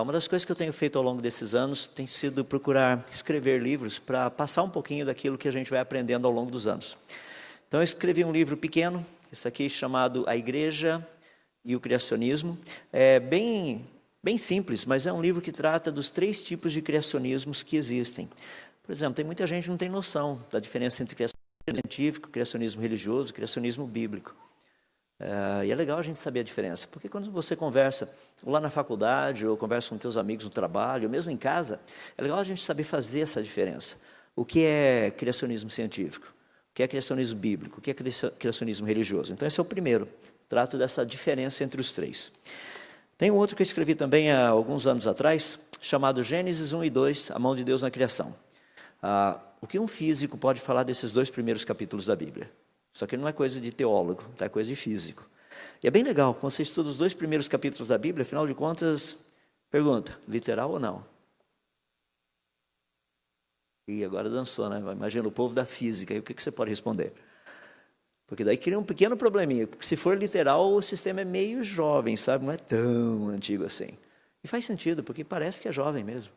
Uma das coisas que eu tenho feito ao longo desses anos tem sido procurar escrever livros para passar um pouquinho daquilo que a gente vai aprendendo ao longo dos anos. Então eu escrevi um livro pequeno, esse aqui chamado A Igreja e o Criacionismo. É bem simples, mas é um livro que trata dos 3 tipos de criacionismos que existem. Por exemplo, tem muita gente que não tem noção da diferença entre criacionismo científico, criacionismo religioso e criacionismo bíblico. E é legal a gente saber a diferença, porque quando você conversa ou lá na faculdade, ou conversa com teus amigos no trabalho, ou mesmo em casa, é legal a gente saber fazer essa diferença. O que é criacionismo científico? O que é criacionismo bíblico? O que é criacionismo religioso? Então esse é o primeiro, trato dessa diferença entre os 3. Tem um outro que eu escrevi também há alguns anos atrás, chamado Gênesis 1 e 2, a mão de Deus na criação. O que um físico pode falar desses 2 primeiros capítulos da Bíblia? Só que não é coisa de teólogo, é coisa de físico. E é bem legal, quando você estuda os 2 primeiros capítulos da Bíblia, afinal de contas, pergunta, literal ou não? E agora dançou, né? Imagina o povo da física, e o que você pode responder? Porque daí cria um pequeno probleminha, porque se for literal, o sistema é meio jovem, sabe? Não é tão antigo assim. E faz sentido, porque parece que é jovem mesmo.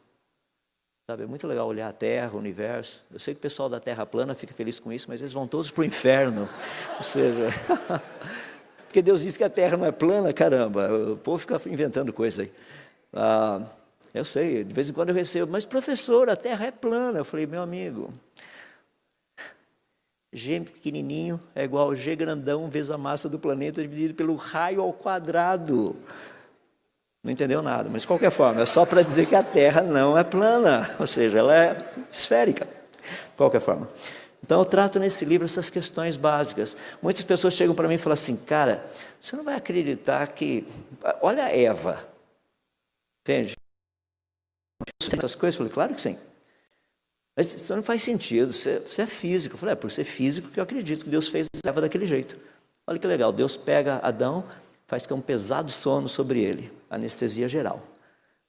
Sabe, é muito legal olhar a Terra, o universo. Eu sei que o pessoal da Terra plana fica feliz com isso, mas eles vão todos para o inferno. Ou seja, porque Deus diz que a Terra não é plana, caramba. O povo fica inventando coisa aí. Eu sei, de vez em quando eu recebo, mas professor, a Terra é plana. Eu falei, meu amigo, G pequenininho é igual a G grandão vezes a massa do planeta dividido pelo raio ao quadrado. Não entendeu nada, mas de qualquer forma, é só para dizer que a Terra não é plana, ou seja, ela é esférica, de qualquer forma. Então eu trato nesse livro essas questões básicas. Muitas pessoas chegam para mim e falam assim, cara, você não vai acreditar que... Olha a Eva, entende? Essas coisas, eu falei, claro que sim. Mas isso não faz sentido, você é físico. Eu falei, por ser físico que eu acredito que Deus fez a Eva daquele jeito. Olha que legal, Deus pega Adão, faz que é um pesado sono sobre ele, anestesia geral.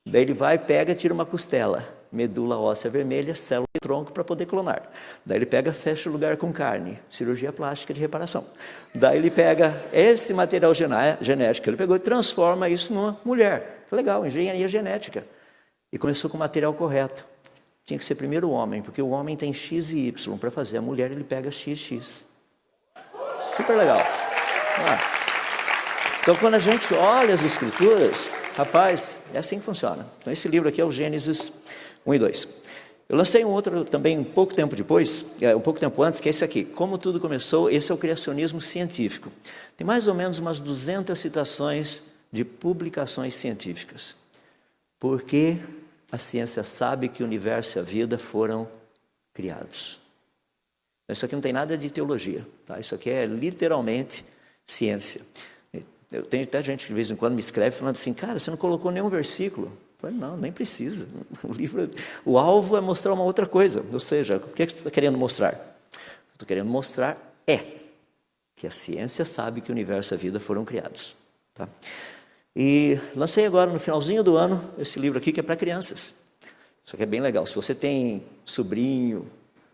Daí ele vai, pega, tira uma costela, medula óssea vermelha, célula e tronco para poder clonar. Daí ele pega, fecha o lugar com carne, cirurgia plástica de reparação. Daí ele pega esse material genético, ele pegou e transforma isso numa mulher. Legal, engenharia genética. E começou com o material correto. Tinha que ser primeiro o homem, porque o homem tem X e Y para fazer. A mulher, ele pega XX. Super legal. Então, quando a gente olha as Escrituras, rapaz, é assim que funciona. Então, esse livro aqui é o Gênesis 1 e 2. Eu lancei um outro também um pouco tempo depois, um pouco tempo antes, que é esse aqui. Como tudo começou, esse é o criacionismo científico. Tem mais ou menos umas 200 citações de publicações científicas. Porque a ciência sabe que o universo e a vida foram criados. Isso aqui não tem nada de teologia, tá? Isso aqui é literalmente ciência. Eu tenho até gente que de vez em quando me escreve falando assim, cara, você não colocou nenhum versículo. Eu falei, não, nem precisa. O alvo é mostrar uma outra coisa. Ou seja, o que você está querendo mostrar? O que eu estou querendo mostrar é que a ciência sabe que o universo e a vida foram criados. Tá? E lancei agora, no finalzinho do ano, esse livro aqui que é para crianças. Isso aqui é bem legal. Se você tem sobrinho,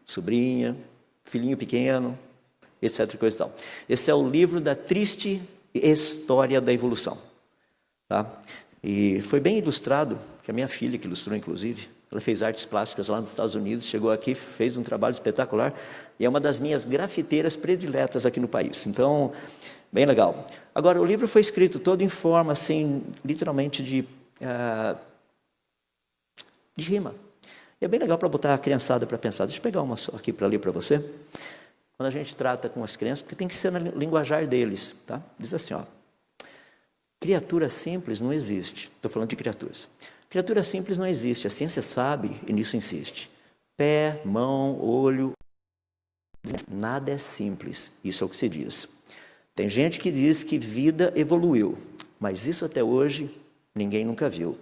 sobrinha, filhinho pequeno, etc. Coisa e tal. Esse é o livro da triste história da evolução. Tá? E foi bem ilustrado, que a minha filha que ilustrou, inclusive, ela fez artes plásticas lá nos Estados Unidos, chegou aqui, fez um trabalho espetacular, e é uma das minhas grafiteiras prediletas aqui no país. Então, bem legal. Agora, o livro foi escrito todo em forma, assim, literalmente de rima. E é bem legal para botar a criançada para pensar. Deixa eu pegar uma só aqui para ler para você. Quando a gente trata com as crianças, porque tem que ser na linguajar deles, tá? Diz assim, ó. Criatura simples não existe. Estou falando de criaturas. Criatura simples não existe. A ciência sabe e nisso insiste. Pé, mão, olho. Nada é simples. Isso é o que se diz. Tem gente que diz que vida evoluiu. Mas isso até hoje ninguém nunca viu.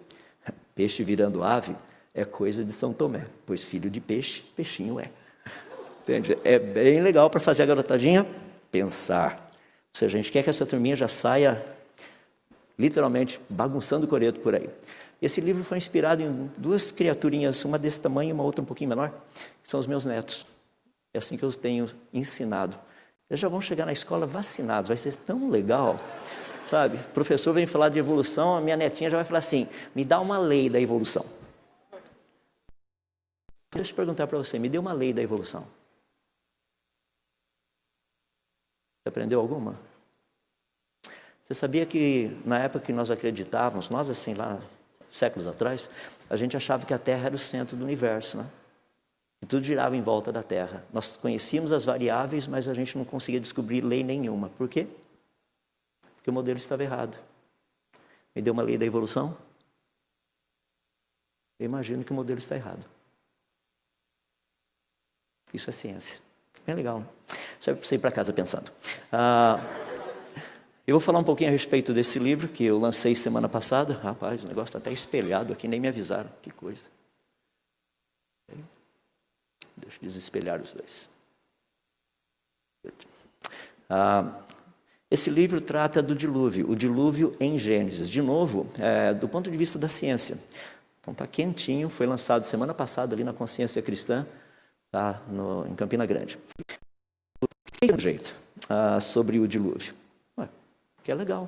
Peixe virando ave é coisa de São Tomé. Pois filho de peixe, peixinho é. Entende? É bem legal para fazer a garotadinha pensar. Ou seja, a gente quer que essa turminha já saia literalmente bagunçando o coreto por aí. Esse livro foi inspirado em 2 criaturinhas, uma desse tamanho e uma outra um pouquinho menor, que são os meus netos. É assim que eu tenho ensinado. Eles já vão chegar na escola vacinados, vai ser tão legal. sabe? O professor vem falar de evolução, a minha netinha já vai falar assim, me dá uma lei da evolução. Deixa eu perguntar para você, me dê uma lei da evolução. Você aprendeu alguma? Você sabia que na época que nós acreditávamos, nós assim lá, séculos atrás, a gente achava que a Terra era o centro do universo, né? E tudo girava em volta da Terra. Nós conhecíamos as variáveis, mas a gente não conseguia descobrir lei nenhuma. Por quê? Porque o modelo estava errado. Me deu uma lei da evolução? Eu imagino que o modelo está errado. Isso é ciência. Bem legal, né? Só para você ir para casa pensando. Eu vou falar um pouquinho a respeito desse livro que eu lancei semana passada. Rapaz, o negócio está até espelhado aqui, nem me avisaram. Que coisa. Deixa eu desespelhar os dois. Esse livro trata do dilúvio, o dilúvio em Gênesis. De novo, do ponto de vista da ciência. Então está quentinho, foi lançado semana passada ali na Consciência Cristã, tá, em Campina Grande. Que é um jeito sobre o dilúvio? Que é legal.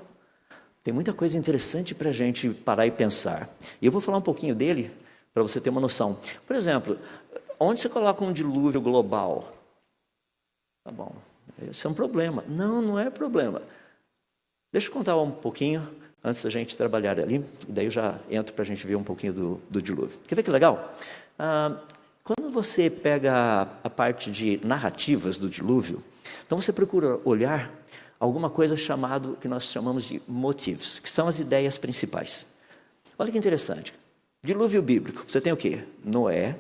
Tem muita coisa interessante para a gente parar e pensar. E eu vou falar um pouquinho dele para você ter uma noção. Por exemplo, onde você coloca um dilúvio global? Tá bom, isso é um problema. Não, não é problema. Deixa eu contar um pouquinho antes da gente trabalhar ali, e daí eu já entro para a gente ver um pouquinho do dilúvio. Quer ver que legal? Quando você pega a parte de narrativas do dilúvio, então você procura olhar alguma coisa chamado, que nós chamamos de motivos, que são as ideias principais. Olha que interessante. Dilúvio bíblico, você tem o quê? Noé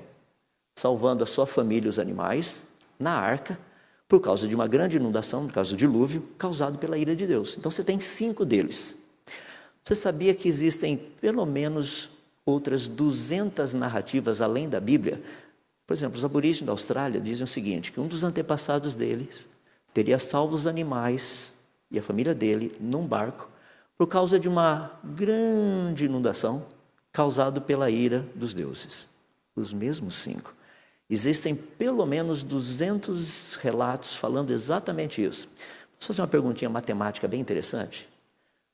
salvando a sua família e os animais na arca, por causa de uma grande inundação, no caso do dilúvio, causado pela ira de Deus. Então você tem 5 deles. Você sabia que existem pelo menos outras 200 narrativas além da Bíblia? Por exemplo, os aborígenes da Austrália dizem o seguinte, que um dos antepassados deles teria salvo os animais e a família dele num barco por causa de uma grande inundação causada pela ira dos deuses. Os mesmos 5. Existem pelo menos 200 relatos falando exatamente isso. Vou fazer uma perguntinha matemática bem interessante.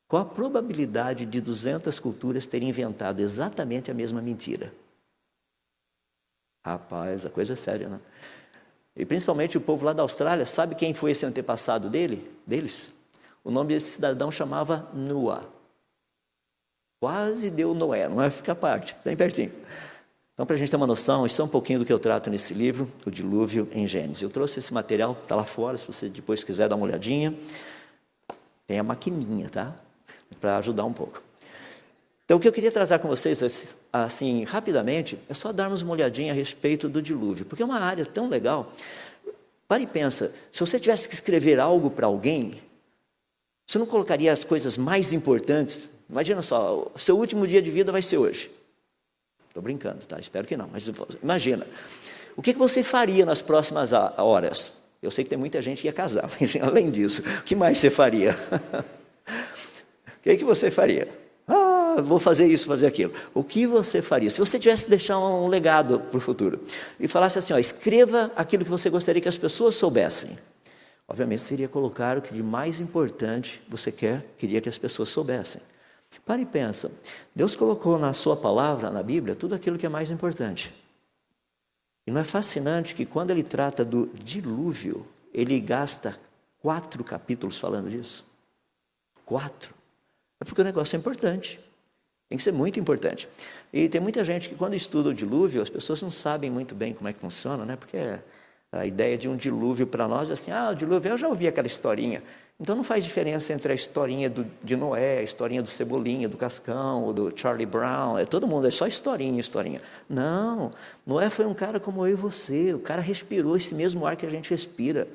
Qual a probabilidade de 200 culturas terem inventado exatamente a mesma mentira? Rapaz, a coisa é séria, né? E principalmente o povo lá da Austrália, sabe quem foi esse antepassado deles? O nome desse cidadão chamava Noah. Quase deu Noé, não é? Fica à parte, bem pertinho. Então, para a gente ter uma noção, isso é um pouquinho do que eu trato nesse livro, o dilúvio em Gênesis. Eu trouxe esse material, está lá fora, se você depois quiser dar uma olhadinha. Tem a maquininha, tá? Para ajudar um pouco. Então, o que eu queria tratar com vocês, assim, rapidamente, é só darmos uma olhadinha a respeito do dilúvio, porque é uma área tão legal. Para e pensa, se você tivesse que escrever algo para alguém, você não colocaria as coisas mais importantes? Imagina só, o seu último dia de vida vai ser hoje. Estou brincando, tá? Espero que não, mas imagina. O que você faria nas próximas horas? Eu sei que tem muita gente que ia casar, mas além disso, o que mais você faria? O que você faria? Vou fazer isso, fazer aquilo. O que você faria? Se você tivesse que deixar um legado para o futuro e falasse assim, escreva aquilo que você gostaria que as pessoas soubessem. Obviamente, você iria colocar o que de mais importante você queria que as pessoas soubessem. Para e pensa. Deus colocou na sua palavra, na Bíblia, tudo aquilo que é mais importante. E não é fascinante que quando ele trata do dilúvio, ele gasta 4 capítulos falando disso? 4. É porque o negócio é importante. Tem que ser muito importante. E tem muita gente que quando estuda o dilúvio, as pessoas não sabem muito bem como é que funciona, né? Porque a ideia de um dilúvio para nós é assim, o dilúvio, eu já ouvi aquela historinha. Então não faz diferença entre a historinha de Noé, a historinha do Cebolinha, do Cascão, ou do Charlie Brown, todo mundo, é só historinha. Não, Noé foi um cara como eu e você, o cara respirou esse mesmo ar que a gente respira.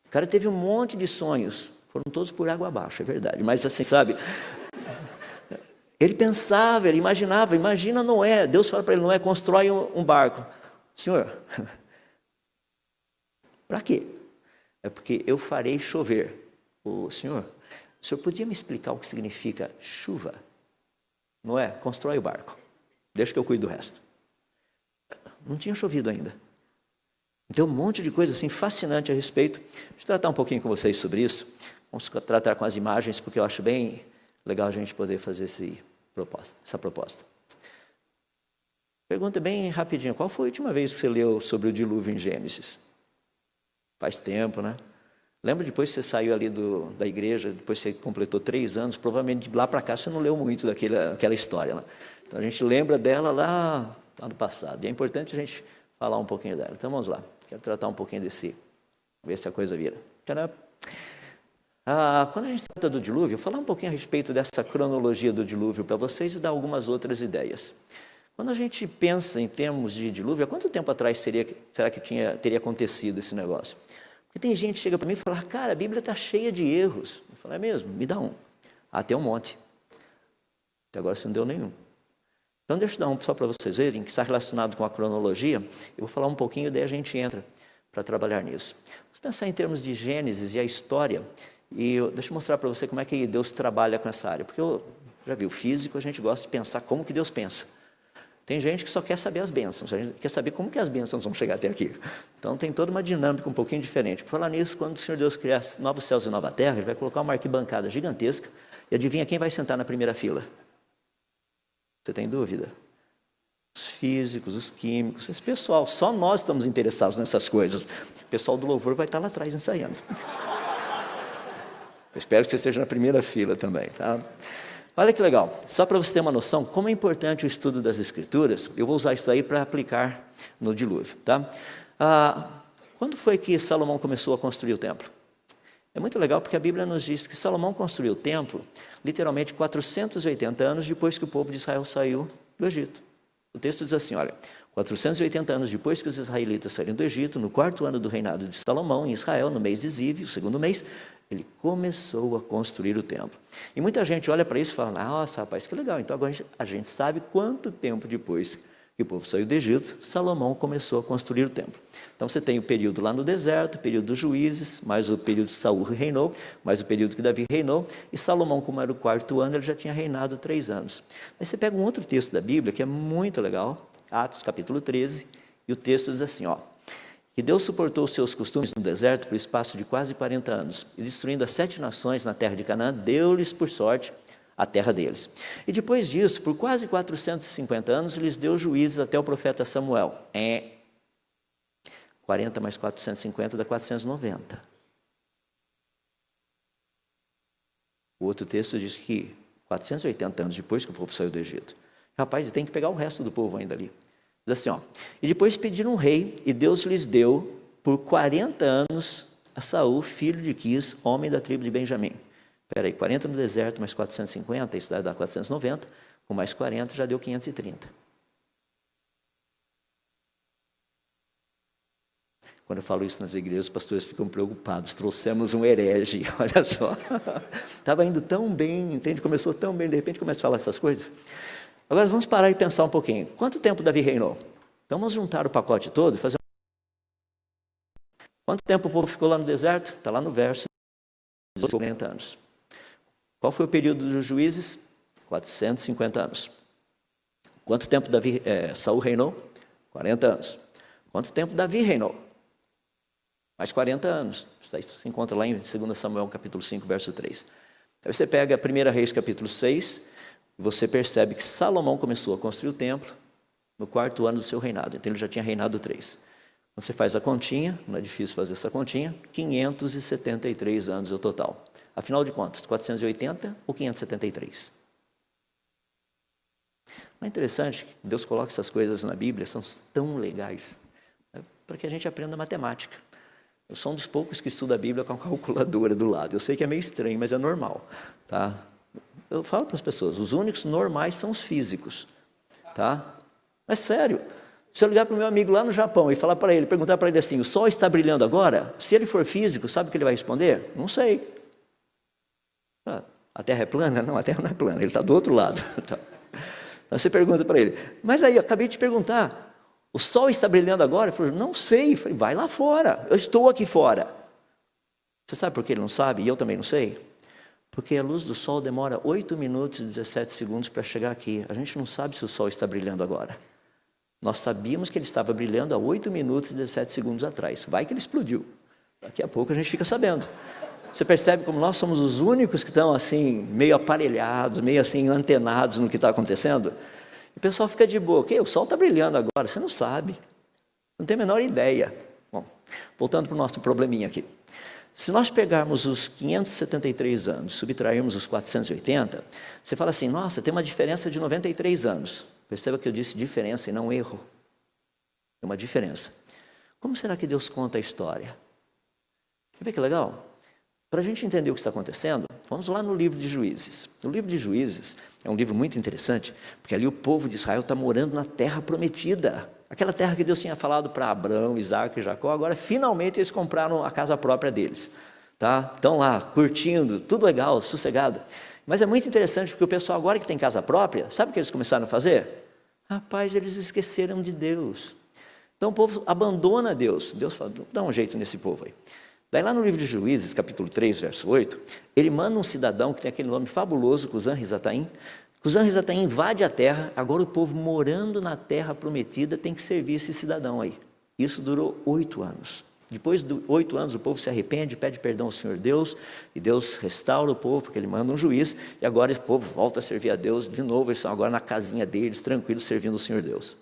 O cara teve um monte de sonhos, foram todos por água abaixo, é verdade, mas assim, sabe... Ele pensava, ele imaginava, imagina Noé, Deus fala para ele, Noé, constrói um barco. Senhor, para quê? É porque eu farei chover. Senhor, o senhor podia me explicar o que significa chuva? Noé, constrói o barco, deixa que eu cuido do resto. Não tinha chovido ainda. Então, um monte de coisa assim fascinante a respeito. Deixa eu tratar um pouquinho com vocês sobre isso. Vamos tratar com as imagens, porque eu acho bem Legal a gente poder fazer essa proposta. Pergunta bem rapidinho, qual foi a última vez que você leu sobre o dilúvio em Gênesis? Faz tempo, né? Lembra depois que você saiu ali da igreja, depois que você completou 3 anos, provavelmente de lá para cá você não leu muito daquela história lá. Então a gente lembra dela lá no passado. E é importante a gente falar um pouquinho dela. Então vamos lá, quero tratar um pouquinho ver se a coisa vira. Quando a gente trata do dilúvio, eu vou falar um pouquinho a respeito dessa cronologia do dilúvio para vocês e dar algumas outras ideias. Quando a gente pensa em termos de dilúvio, há quanto tempo atrás será que teria acontecido esse negócio? Porque tem gente que chega para mim e fala, cara, a Bíblia está cheia de erros. Eu falo, é mesmo? Me dá um. Tem um monte. Até agora você não deu nenhum. Então deixa eu dar um só para vocês verem, que está relacionado com a cronologia. Eu vou falar um pouquinho e daí a gente entra para trabalhar nisso. Vamos pensar em termos de Gênesis e a história. Deixa eu mostrar para você como é que Deus trabalha com essa área. Porque eu já vi o físico, a gente gosta de pensar como que Deus pensa. Tem gente que só quer saber as bênçãos, a gente quer saber como que as bênçãos vão chegar até aqui. Então tem toda uma dinâmica um pouquinho diferente. Por falar nisso, quando o Senhor Deus criar novos céus e nova terra, Ele vai colocar uma arquibancada gigantesca e adivinha quem vai sentar na primeira fila? Você tem dúvida? Os físicos, os químicos, esse pessoal, só nós estamos interessados nessas coisas. O pessoal do louvor vai estar lá atrás ensaiando. Eu espero que você esteja na primeira fila também, tá? Olha que legal, só para você ter uma noção, como é importante o estudo das Escrituras, eu vou usar isso aí para aplicar no dilúvio, tá? Quando foi que Salomão começou a construir o templo? É muito legal porque a Bíblia nos diz que Salomão construiu o templo, literalmente 480 anos depois que o povo de Israel saiu do Egito. O texto diz assim, olha, 480 anos depois que os israelitas saíram do Egito, no 4º ano do reinado de Salomão, em Israel, no mês de Ziv, o 2º mês, ele começou a construir o templo. E muita gente olha para isso e fala, nossa, rapaz, que legal. Então agora a gente sabe quanto tempo depois que o povo saiu do Egito, Salomão começou a construir o templo. Então você tem o período lá no deserto, o período dos juízes, mais o período que Saul reinou, mais o período que Davi reinou, e Salomão, como era o 4º ano, ele já tinha reinado 3 anos. Aí você pega um outro texto da Bíblia, que é muito legal, Atos capítulo 13, e o texto diz assim, que Deus suportou os seus costumes no deserto por espaço de quase 40 anos, e destruindo as 7 nações na terra de Canaã, deu-lhes por sorte a terra deles. E depois disso, por quase 450 anos, lhes deu juízes até o profeta Samuel. 40 mais 450 dá 490. O outro texto diz que 480 anos depois que o povo saiu do Egito. Rapaz, tem que pegar o resto do povo ainda ali. Diz assim, e depois pediram um rei, e Deus lhes deu por 40 anos a Saul, filho de Quis, homem da tribo de Benjamim. Espera aí, 40 no deserto, mais 450, isso dá 490, com mais 40 já deu 530. Quando eu falo isso nas igrejas, os pastores ficam preocupados, trouxemos um herege, olha só. Estava indo tão bem, entende? Começou tão bem, de repente começa a falar essas coisas. Agora vamos parar e pensar um pouquinho. Quanto tempo Davi reinou? Então vamos juntar o pacote todo e fazer Quanto tempo o povo ficou lá no deserto? Está lá no verso, 40 anos. Qual foi o período dos juízes? 450 anos. Quanto tempo Saul reinou? 40 anos. Quanto tempo Davi reinou? Mais 40 anos. Isso se encontra lá em 2 Samuel capítulo 5, verso 3. Aí você pega 1 Reis capítulo 6, e você percebe que Salomão começou a construir o templo no 4º ano do seu reinado. Então ele já tinha reinado 3. Quando você faz a continha, não é difícil fazer essa continha, 573 anos é o total. Afinal de contas, 480 ou 573? Não é interessante que Deus coloca essas coisas na Bíblia, são tão legais, né, para que a gente aprenda matemática. Eu sou um dos poucos que estuda a Bíblia com a calculadora do lado. Eu sei que é meio estranho, mas é normal. Tá? Eu falo para as pessoas, os únicos normais são os físicos. Tá? É sério. Se eu ligar para o meu amigo lá no Japão e falar para ele, perguntar para ele assim, o sol está brilhando agora? Se ele for físico, sabe o que ele vai responder? Não sei. A Terra é plana? Não, a Terra não é plana, ele está do outro lado. Então você pergunta para ele, mas aí, eu acabei de te perguntar, o sol está brilhando agora? Ele falou, não sei. Eu falei, vai lá fora, eu estou aqui fora. Você sabe por que ele não sabe? E eu também não sei? Porque a luz do sol demora 8 minutos e 17 segundos para chegar aqui. A gente não sabe se o sol está brilhando agora. Nós sabíamos que ele estava brilhando há 8 minutos e 17 segundos atrás. Vai que ele explodiu. Daqui a pouco a gente fica sabendo. Você percebe como nós somos os únicos que estão assim, meio aparelhados, meio assim, antenados no que está acontecendo? E o pessoal fica de boa. O sol está brilhando agora, você não sabe. Não tem a menor ideia. Bom, voltando para o nosso probleminha aqui. Se nós pegarmos os 573 anos, subtrairmos os 480, você fala assim, nossa, tem uma diferença de 93 anos. Perceba que eu disse diferença e não erro. É uma diferença. Como será que Deus conta a história? Quer ver que legal? Para a gente entender o que está acontecendo, vamos lá no livro de Juízes. O livro de Juízes é um livro muito interessante, porque ali o povo de Israel está morando na terra prometida. Aquela terra que Deus tinha falado para Abraão, Isaac e Jacó, agora finalmente eles compraram a casa própria deles. Tá? Estão lá, curtindo, tudo legal, sossegado. Mas é muito interessante, porque o pessoal agora que tem casa própria, sabe o que eles começaram a fazer? Rapaz, eles esqueceram de Deus. Então o povo abandona Deus. Deus fala, dá um jeito nesse povo aí. Daí lá no livro de Juízes, capítulo 3, verso 8, ele manda um cidadão que tem aquele nome fabuloso, Cusã-Risataim. Cusã-Risataim invade a terra, agora o povo morando na terra prometida tem que servir esse cidadão aí. Isso durou 8 anos. Depois de 8 anos o povo se arrepende, pede perdão ao Senhor Deus, e Deus restaura o povo, porque ele manda um juiz, e agora o povo volta a servir a Deus de novo, eles estão agora na casinha deles, tranquilos, servindo o Senhor Deus.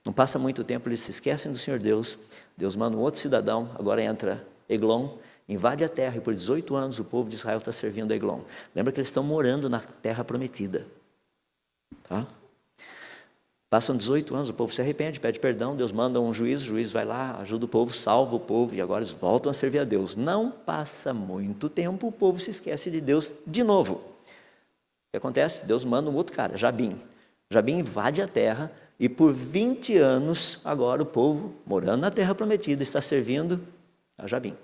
Não passa muito tempo, eles se esquecem do Senhor Deus, Deus manda um outro cidadão, agora entra Eglon, invade a terra, e por 18 anos o povo de Israel está servindo a Eglon. Lembra que eles estão morando na terra prometida. Tá? Passam 18 anos, o povo se arrepende, pede perdão, Deus manda um juiz, o juiz vai lá, ajuda o povo, salva o povo, e agora eles voltam a servir a Deus. Não passa muito tempo, o povo se esquece de Deus de novo. O que acontece? Deus manda um outro cara, Jabim. Jabim invade a terra, e por 20 anos, agora o povo, morando na terra prometida, está servindo a Jabim.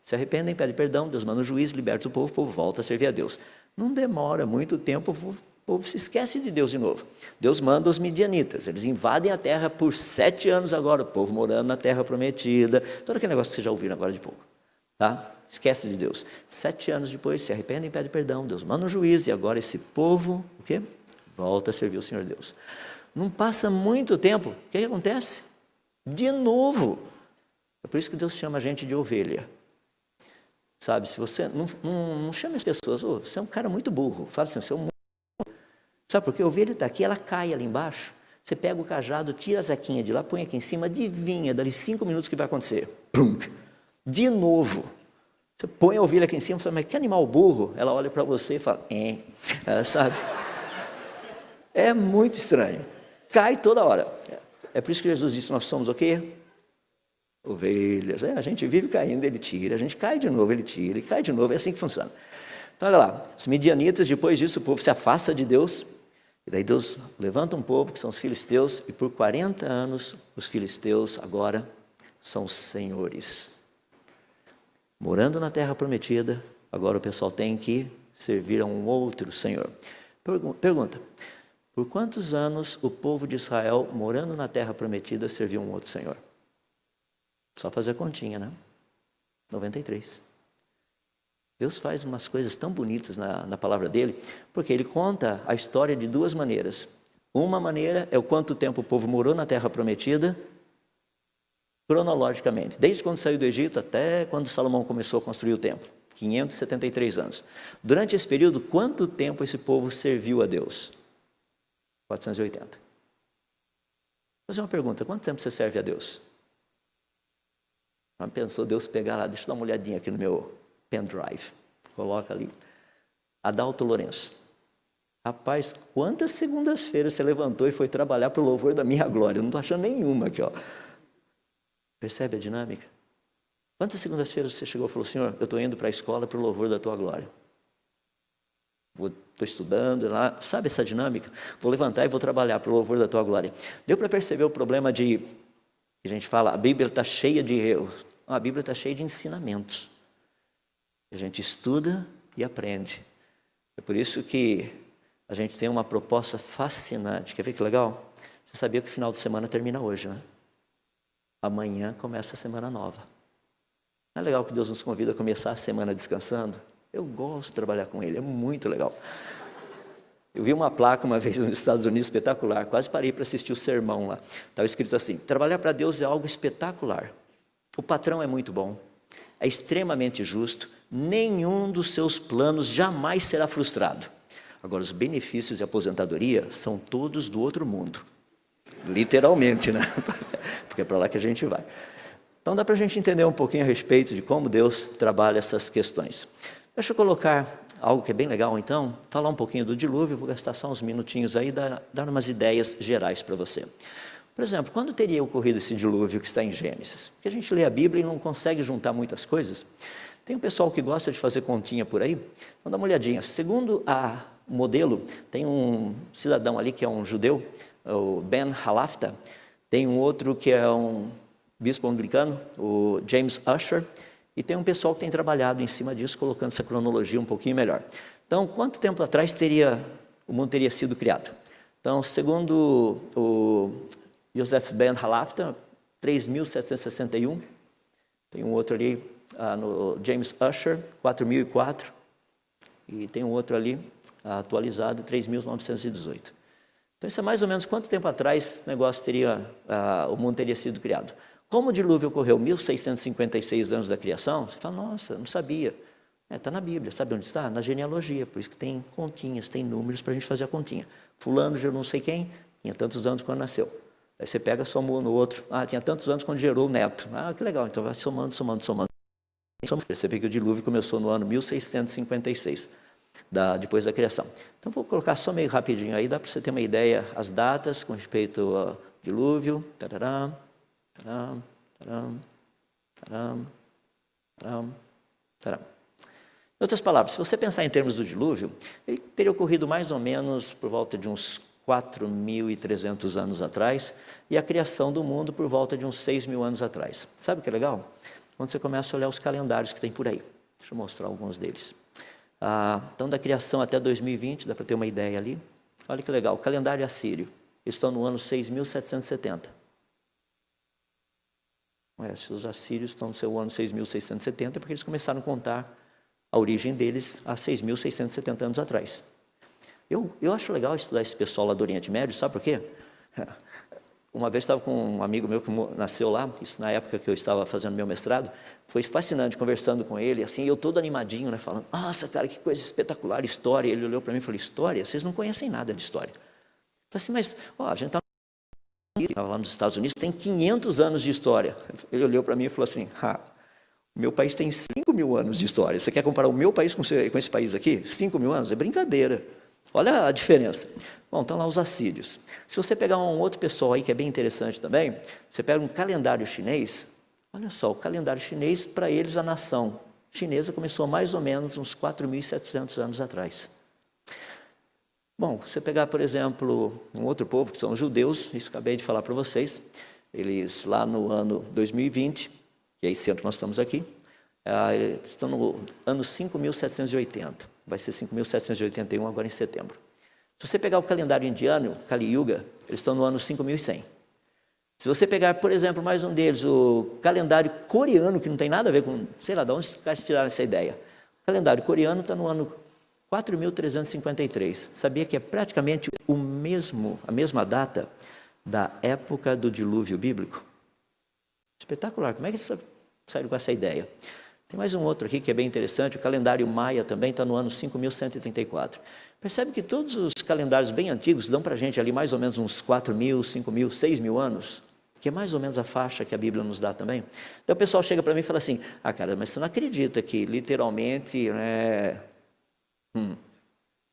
Se arrependem, pedem perdão, Deus manda um juiz, liberta o povo volta a servir a Deus. Não demora muito tempo, o povo se esquece de Deus de novo. Deus manda os midianitas, eles invadem a terra por 7 anos agora, o povo morando na terra prometida, todo aquele negócio que vocês já ouviram agora de pouco. Tá? Esquece de Deus. 7 anos depois, se arrependem, pedem perdão, Deus manda um juiz, e agora esse povo, o quê? Volta a servir o Senhor Deus. Não passa muito tempo, o que acontece? De novo. É por isso que Deus chama a gente de ovelha. Sabe, se você não chame as pessoas, oh, você é um cara muito burro, fala assim, você é um muito burro. Sabe por quê? A ovelha está aqui, ela cai ali embaixo, você pega o cajado, tira a zequinha de lá, põe aqui em cima, adivinha, dali 5 minutos o que vai acontecer? Plum. De novo. Você põe a ovelha aqui em cima e fala, mas que animal burro? Ela olha para você e fala, sabe? É muito estranho. Cai toda hora. É por isso que Jesus disse, nós somos o quê? Ovelhas. A gente vive caindo, ele tira, a gente cai de novo, ele tira, e cai de novo, é assim que funciona. Então olha lá, os midianitas, depois disso o povo se afasta de Deus, e daí Deus levanta um povo que são os filisteus, e por 40 anos os filisteus agora são senhores. Morando na terra prometida, agora o pessoal tem que servir a um outro Senhor. Pergunta, por quantos anos o povo de Israel, morando na terra prometida, serviu um outro Senhor? Só fazer a continha, né? 93. Deus faz umas coisas tão bonitas na palavra dele, porque ele conta a história de 2 maneiras. Uma maneira é o quanto tempo o povo morou na terra prometida, cronologicamente, desde quando saiu do Egito até quando Salomão começou a construir o templo, 573 anos. Durante esse período, quanto tempo esse povo serviu a Deus? 480. Vou fazer uma pergunta, quanto tempo você serve a Deus? Pensou Deus pegar lá, deixa eu dar uma olhadinha aqui no meu pendrive, coloca ali, Adalto Lourenço. Rapaz, quantas segundas-feiras você levantou e foi trabalhar para o louvor da minha glória? Eu não estou achando nenhuma aqui, ó. Percebe a dinâmica? Quantas segundas-feiras você chegou e falou, Senhor, eu estou indo para a escola para o louvor da tua glória? Estou estudando lá, sabe essa dinâmica? Vou levantar e vou trabalhar para o louvor da tua glória. Deu para perceber o problema de, a gente fala, a Bíblia está cheia de erros. A Bíblia está cheia de ensinamentos. A gente estuda e aprende. É por isso que a gente tem uma proposta fascinante. Quer ver que legal? Você sabia que o final de semana termina hoje, né? Amanhã começa a semana nova. Não é legal que Deus nos convida a começar a semana descansando? Eu gosto de trabalhar com Ele, é muito legal. Eu vi uma placa uma vez nos Estados Unidos espetacular, quase parei para assistir o sermão lá. Estava escrito assim, trabalhar para Deus é algo espetacular. O patrão é muito bom, é extremamente justo, nenhum dos seus planos jamais será frustrado. Agora, os benefícios de aposentadoria são todos do outro mundo. Literalmente, né? Porque é para lá que a gente vai. Então, dá para a gente entender um pouquinho a respeito de como Deus trabalha essas questões. Deixa eu colocar algo que é bem legal, então, falar um pouquinho do dilúvio, vou gastar só uns minutinhos aí, dar umas ideias gerais para você. Por exemplo, quando teria ocorrido esse dilúvio que está em Gênesis? Porque a gente lê a Bíblia e não consegue juntar muitas coisas. Tem um pessoal que gosta de fazer continha por aí, então dá uma olhadinha. Segundo o modelo, tem um cidadão ali que é um judeu, o Ben Halafta, tem um outro que é um bispo anglicano, o James Ussher, e tem um pessoal que tem trabalhado em cima disso, colocando essa cronologia um pouquinho melhor. Então, quanto tempo atrás o mundo teria sido criado? Então, segundo o Joseph Ben Halafta, 3.761. Tem um outro ali, no James Ussher, 4.004. E tem um outro ali, atualizado, 3.918. Então, isso é mais ou menos quanto tempo atrás o mundo teria sido criado. Como o dilúvio ocorreu 1.656 anos da criação, você fala, nossa, não sabia. Está na Bíblia, sabe onde está? Na genealogia, por isso que tem continhas, tem números para a gente fazer a continha. Fulano gerou não sei quem, tinha tantos anos quando nasceu. Aí você pega, soma no outro, tinha tantos anos quando gerou o neto. Que legal, então vai somando. Percebe que o dilúvio começou no ano 1656, depois da criação. Então vou colocar só meio rapidinho aí, dá para você ter uma ideia, as datas com respeito ao dilúvio. Em outras palavras, se você pensar em termos do dilúvio, ele teria ocorrido mais ou menos por volta de uns 4.300 anos atrás, e a criação do mundo por volta de uns 6.000 anos atrás. Sabe o que é legal? Quando você começa a olhar os calendários que tem por aí. Deixa eu mostrar alguns deles. Então, da criação até 2020, dá para ter uma ideia ali. Olha que legal, o calendário assírio. Eles estão no ano 6.770. Se os assírios estão no seu ano 6.670, porque eles começaram a contar a origem deles há 6.670 anos atrás. Eu acho legal estudar esse pessoal lá do Oriente Médio, sabe por quê? Uma vez estava com um amigo meu que nasceu lá, isso na época que eu estava fazendo meu mestrado, foi fascinante conversando com ele, assim, eu todo animadinho, né, falando, nossa, cara, que coisa espetacular, história. Ele olhou para mim e falou, história? Vocês não conhecem nada de história. Eu falei assim, mas, a gente estava lá nos Estados Unidos, tem 500 anos de história. Ele olhou para mim e falou assim, o meu país tem 5.000 anos de história. Você quer comparar o meu país com esse país aqui? 5.000 anos? É brincadeira. Olha a diferença. Bom, estão lá os assírios. Se você pegar um outro pessoal aí que é bem interessante também, você pega um calendário chinês, olha só, o calendário chinês, para eles a nação chinesa começou mais ou menos uns 4.700 anos atrás. Bom, você pegar, por exemplo, um outro povo, que são os judeus, isso acabei de falar para vocês, eles lá no ano 2020, que é esse ano que nós estamos aqui, estão no ano 5.780, vai ser 5.781 agora em setembro. Se você pegar o calendário indiano, Kali Yuga, eles estão no ano 5.100. Se você pegar, por exemplo, mais um deles, o calendário coreano, que não tem nada a ver com, sei lá, de onde os caras tiraram essa ideia. O calendário coreano está no ano 4.353. Sabia que é praticamente a mesma data da época do dilúvio bíblico? Espetacular. Como é que eles saíram com essa ideia? Tem mais um outro aqui que é bem interessante, o calendário maia também está no ano 5.134. Percebe que todos os calendários bem antigos dão para a gente ali mais ou menos uns 4.000, 5.000, 6.000 anos, que é mais ou menos a faixa que a Bíblia nos dá também. Então o pessoal chega para mim e fala assim, cara, mas você não acredita que literalmente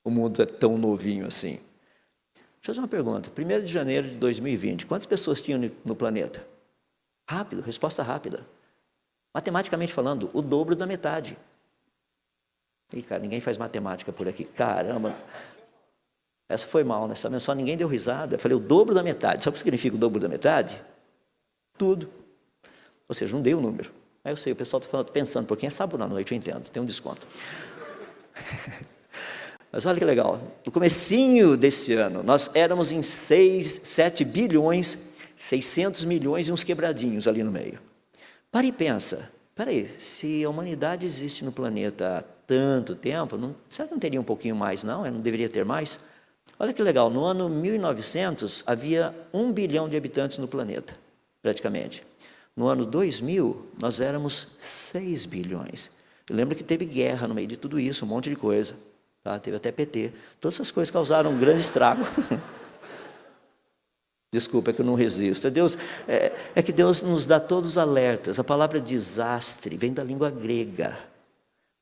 o mundo é tão novinho assim? Deixa eu fazer uma pergunta. 1º de janeiro de 2020, quantas pessoas tinham no planeta? Rápido, resposta rápida. Matematicamente falando, o dobro da metade. Ih, cara, ninguém faz matemática por aqui. Caramba. Essa foi mal, né? Só ninguém deu risada. Eu falei, o dobro da metade. Sabe o que significa o dobro da metade? Tudo. Ou seja, não deu o número. Aí eu sei, o pessoal está pensando, por quem é sábado à noite, eu entendo, tem um desconto. Mas olha que legal. No comecinho desse ano, nós éramos em 7 bilhões, 600 milhões e uns quebradinhos ali no meio. Para e pensa, se a humanidade existe no planeta há tanto tempo, será que não teria um pouquinho mais, não? Não deveria ter mais? Olha que legal, no ano 1900 havia 1 bilhão de habitantes no planeta, praticamente. No ano 2000, nós éramos 6 bilhões. Eu lembro que teve guerra no meio de tudo isso, um monte de coisa. Tá? Teve até PT. Todas essas coisas causaram um grande estrago. Desculpa, é que eu não resisto. É que Deus nos dá todos os alertas. A palavra desastre vem da língua grega.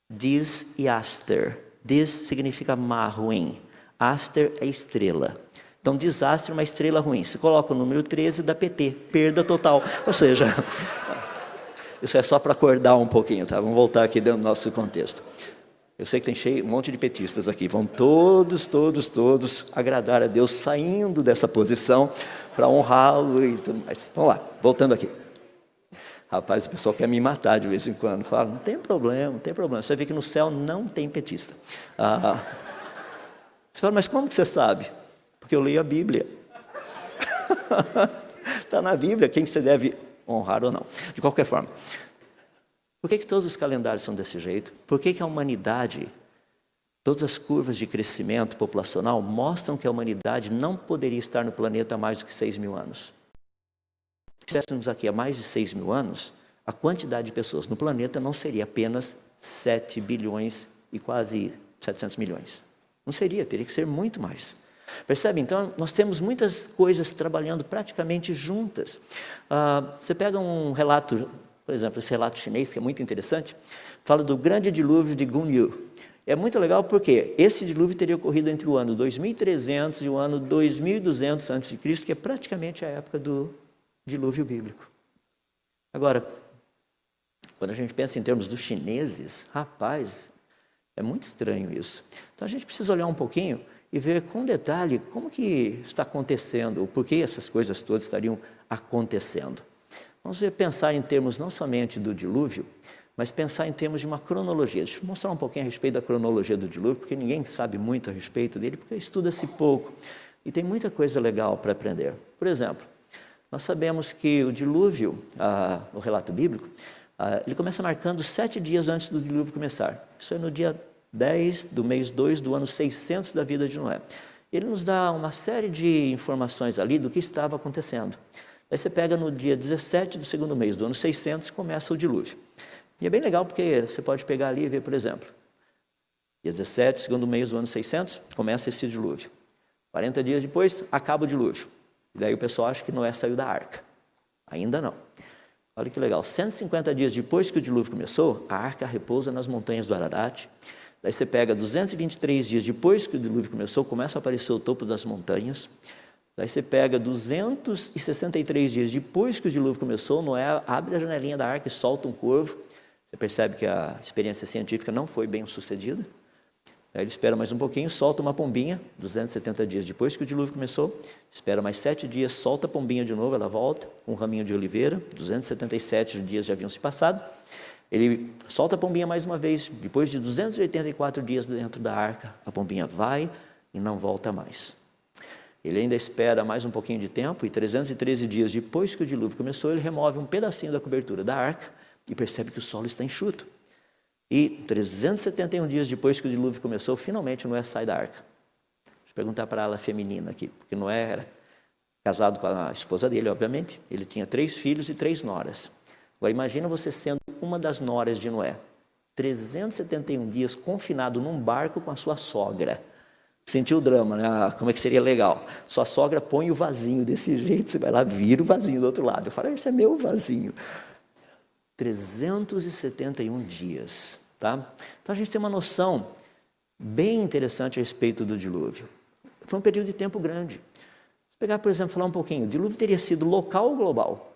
Dis e aster. Dis significa mar, ruim. Aster é estrela. Então, desastre é uma estrela ruim. Se coloca o número 13, dá PT, perda total. Ou seja, isso é só para acordar um pouquinho, tá? Vamos voltar aqui dentro do nosso contexto. Eu sei que tem um monte de petistas aqui. Vão todos agradar a Deus, saindo dessa posição para honrá-lo e tudo mais. Vamos lá, voltando aqui. Rapaz, o pessoal quer me matar de vez em quando. Fala, não tem problema, não tem problema. Você vê que no céu não tem petista. Você fala, mas como que você sabe? Porque eu leio a Bíblia. Está na Bíblia quem você deve honrar ou não. De qualquer forma. Por que todos os calendários são desse jeito? Por que a humanidade, todas as curvas de crescimento populacional mostram que a humanidade não poderia estar no planeta há mais do que 6.000 anos? Se estivéssemos aqui há mais de 6.000 anos, a quantidade de pessoas no planeta não seria apenas 7 bilhões e quase 700 milhões. Não seria, teria que ser muito mais. Percebe? Então, nós temos muitas coisas trabalhando praticamente juntas. Você pega um relato, por exemplo, esse relato chinês, que é muito interessante, fala do grande dilúvio de Gunyu. É muito legal porque esse dilúvio teria ocorrido entre o ano 2300 e o ano 2200 a.C., que é praticamente a época do dilúvio bíblico. Agora, quando a gente pensa em termos dos chineses, rapaz, é muito estranho isso. Então a gente precisa olhar um pouquinho e ver com detalhe como que está acontecendo, ou por que essas coisas todas estariam acontecendo. Vamos pensar em termos não somente do dilúvio, mas pensar em termos de uma cronologia. Deixa eu mostrar um pouquinho a respeito da cronologia do dilúvio, porque ninguém sabe muito a respeito dele, porque estuda-se pouco. E tem muita coisa legal para aprender. Por exemplo, nós sabemos que o dilúvio, o relato bíblico, ele começa marcando 7 dias antes do dilúvio começar. Isso é no dia 10 do mês 2 do ano 600 da vida de Noé. Ele nos dá uma série de informações ali do que estava acontecendo. Aí você pega no dia 17 do segundo mês do ano 600, começa o dilúvio. E é bem legal porque você pode pegar ali e ver, por exemplo, dia 17, segundo mês do ano 600, começa esse dilúvio. 40 dias depois, acaba o dilúvio. E daí o pessoal acha que Noé saiu da arca. Ainda não. Olha que legal, 150 dias depois que o dilúvio começou, a arca repousa nas montanhas do Ararat. Daí você pega 223 dias depois que o dilúvio começou, começa a aparecer o topo das montanhas. Daí você pega 263 dias depois que o dilúvio começou, Noé abre a janelinha da arca e solta um corvo. Você percebe que a experiência científica não foi bem sucedida. Aí ele espera mais um pouquinho, solta uma pombinha, 270 dias depois que o dilúvio começou. Espera mais 7 dias, solta a pombinha de novo, ela volta com um raminho de oliveira. 277 dias já haviam se passado. Ele solta a pombinha mais uma vez. Depois de 284 dias dentro da arca, a pombinha vai e não volta mais. Ele ainda espera mais um pouquinho de tempo e 313 dias depois que o dilúvio começou, ele remove um pedacinho da cobertura da arca e percebe que o solo está enxuto. E 371 dias depois que o dilúvio começou, finalmente Noé sai da arca. Deixa eu perguntar para ela feminina aqui, porque Noé era casado com a esposa dele, obviamente. Ele tinha 3 filhos e 3 noras. Agora imagina você sendo uma das noras de Noé. 371 dias confinado num barco com a sua sogra. Sentiu o drama, né? Como é que seria legal? Sua sogra põe o vasinho desse jeito, você vai lá, vira o vasinho do outro lado. Eu falo, esse é meu vasinho. 371 dias, tá? Então a gente tem uma noção bem interessante a respeito do dilúvio. Foi um período de tempo grande. Se pegar, por exemplo, falar um pouquinho, o dilúvio teria sido local ou global?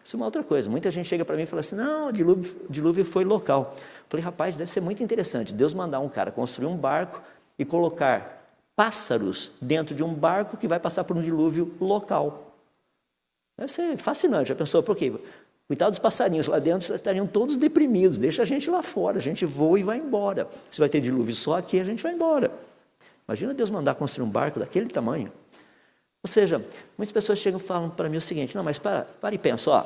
Isso é uma outra coisa. Muita gente chega para mim e fala assim, não, o dilúvio foi local. Eu falei, rapaz, deve ser muito interessante Deus mandar um cara construir um barco e colocar pássaros dentro de um barco que vai passar por um dilúvio local. Deve ser fascinante. Já pensou, por quê? Coitados dos passarinhos lá dentro estariam todos deprimidos. Deixa a gente lá fora, a gente voa e vai embora. Se vai ter dilúvio só aqui, a gente vai embora. Imagina Deus mandar construir um barco daquele tamanho. Ou seja, muitas pessoas chegam e falam para mim o seguinte, não, mas para e pensa, ó,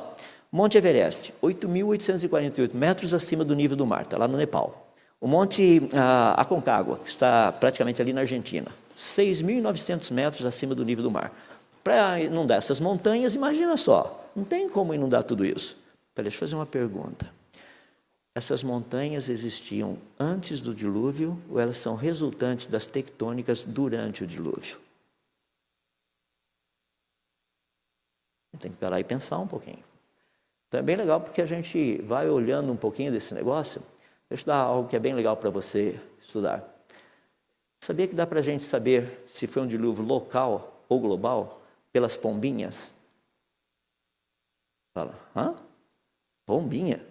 Monte Everest, 8.848 metros acima do nível do mar, está lá no Nepal. O Monte Aconcagua, que está praticamente ali na Argentina, 6.900 metros acima do nível do mar. Para inundar essas montanhas, imagina só, não tem como inundar tudo isso. Deixa eu fazer uma pergunta. essas montanhas existiam antes do dilúvio ou elas são resultantes das tectônicas durante o dilúvio? Tem que parar e pensar um pouquinho. Então é bem legal porque a gente vai olhando um pouquinho desse negócio. Deixa eu dar algo que é bem legal para você estudar. Sabia que dá para a gente saber se foi um dilúvio local ou global pelas pombinhas? Fala, hã? Pombinha?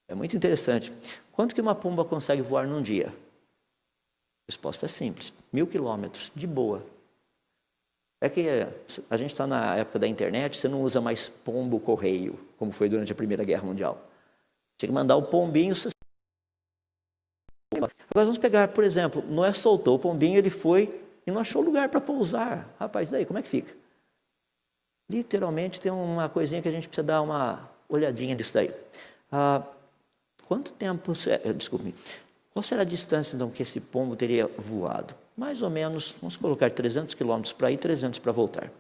É muito interessante. Quanto que uma pomba consegue voar num dia? A resposta é simples, 1.000 quilômetros, de boa. É que a gente está na época da internet, você não usa mais pombo-correio, como foi durante a Primeira Guerra Mundial. Tinha que mandar o pombinho. Agora vamos pegar, por exemplo, Noé soltou o pombinho, ele foi e não achou lugar para pousar. Rapaz, daí como é que fica? Literalmente tem uma coisinha que a gente precisa dar uma olhadinha nisso daí. Quanto tempo, desculpe, qual será a distância então que esse pombo teria voado? Mais ou menos, vamos colocar 300 quilômetros para ir, 300 para voltar.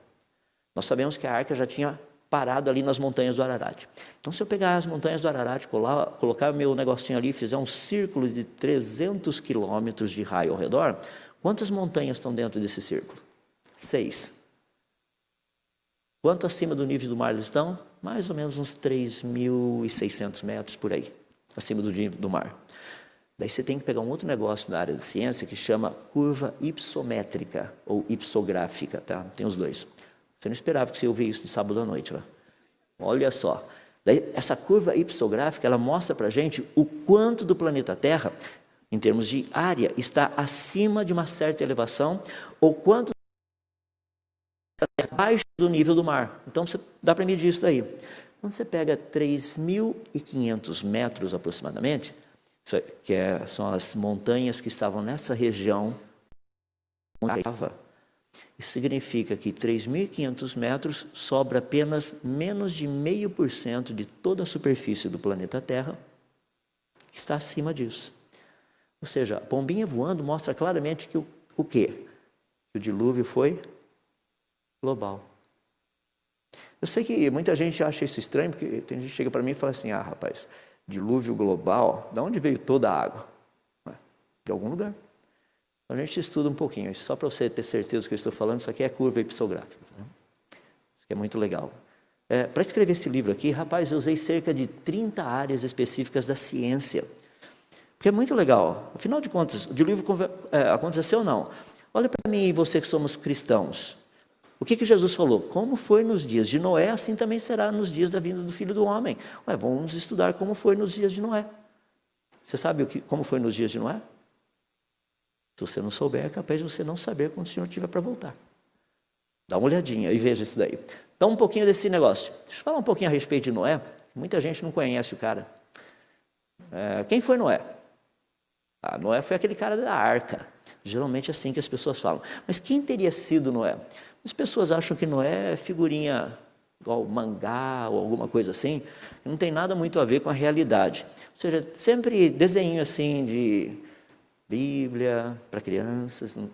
Nós sabemos que a arca já tinha parado ali nas montanhas do Ararat. Então, se eu pegar as montanhas do Ararat, colocar meu negocinho ali, fizer um círculo de 300 quilômetros de raio ao redor, quantas montanhas estão dentro desse círculo? 6. Quanto acima do nível do mar eles estão? Mais ou menos uns 3.600 metros por aí, acima do nível do mar. Daí você tem que pegar um outro negócio na área da ciência que chama curva ipsométrica ou ipsográfica, tá? Tem os dois. Você não esperava que você ouvisse isso de sábado à noite lá. Olha só. Daí, essa curva ipsográfica, ela mostra para a gente o quanto do planeta Terra, em termos de área, está acima de uma certa elevação ou quanto abaixo do nível do mar. Então, dá para medir isso daí. Quando você pega 3.500 metros aproximadamente, são as montanhas que estavam nessa região onde estava. Isso significa que 3.500 metros sobra apenas menos de 0,5% de toda a superfície do planeta Terra, que está acima disso. Ou seja, a pombinha voando mostra claramente que o quê? Que o dilúvio foi global. Eu sei que muita gente acha isso estranho, porque tem gente que chega para mim e fala assim, rapaz, dilúvio global, de onde veio toda a água? De algum lugar. Então a gente estuda um pouquinho, só para você ter certeza do que eu estou falando, isso aqui é curva ipsográfica. Né? Isso aqui é muito legal. Para escrever esse livro aqui, rapaz, eu usei cerca de 30 áreas específicas da ciência. Porque é muito legal. Afinal de contas, o dilúvio aconteceu ou não? Olha para mim e você que somos cristãos. O que Jesus falou? Como foi nos dias de Noé, assim também será nos dias da vinda do Filho do Homem. Vamos estudar como foi nos dias de Noé. Você sabe como foi nos dias de Noé? Se você não souber, é capaz de você não saber quando o Senhor tiver para voltar. Dá uma olhadinha e veja isso daí. Então, um pouquinho desse negócio. Deixa eu falar um pouquinho a respeito de Noé. Muita gente não conhece o cara. Quem foi Noé? Noé foi aquele cara da arca. Geralmente é assim que as pessoas falam. Mas quem teria sido Noé? As pessoas acham que Noé é figurinha igual mangá ou alguma coisa assim, não tem nada muito a ver com a realidade. Ou seja, sempre desenho assim de Bíblia para crianças, não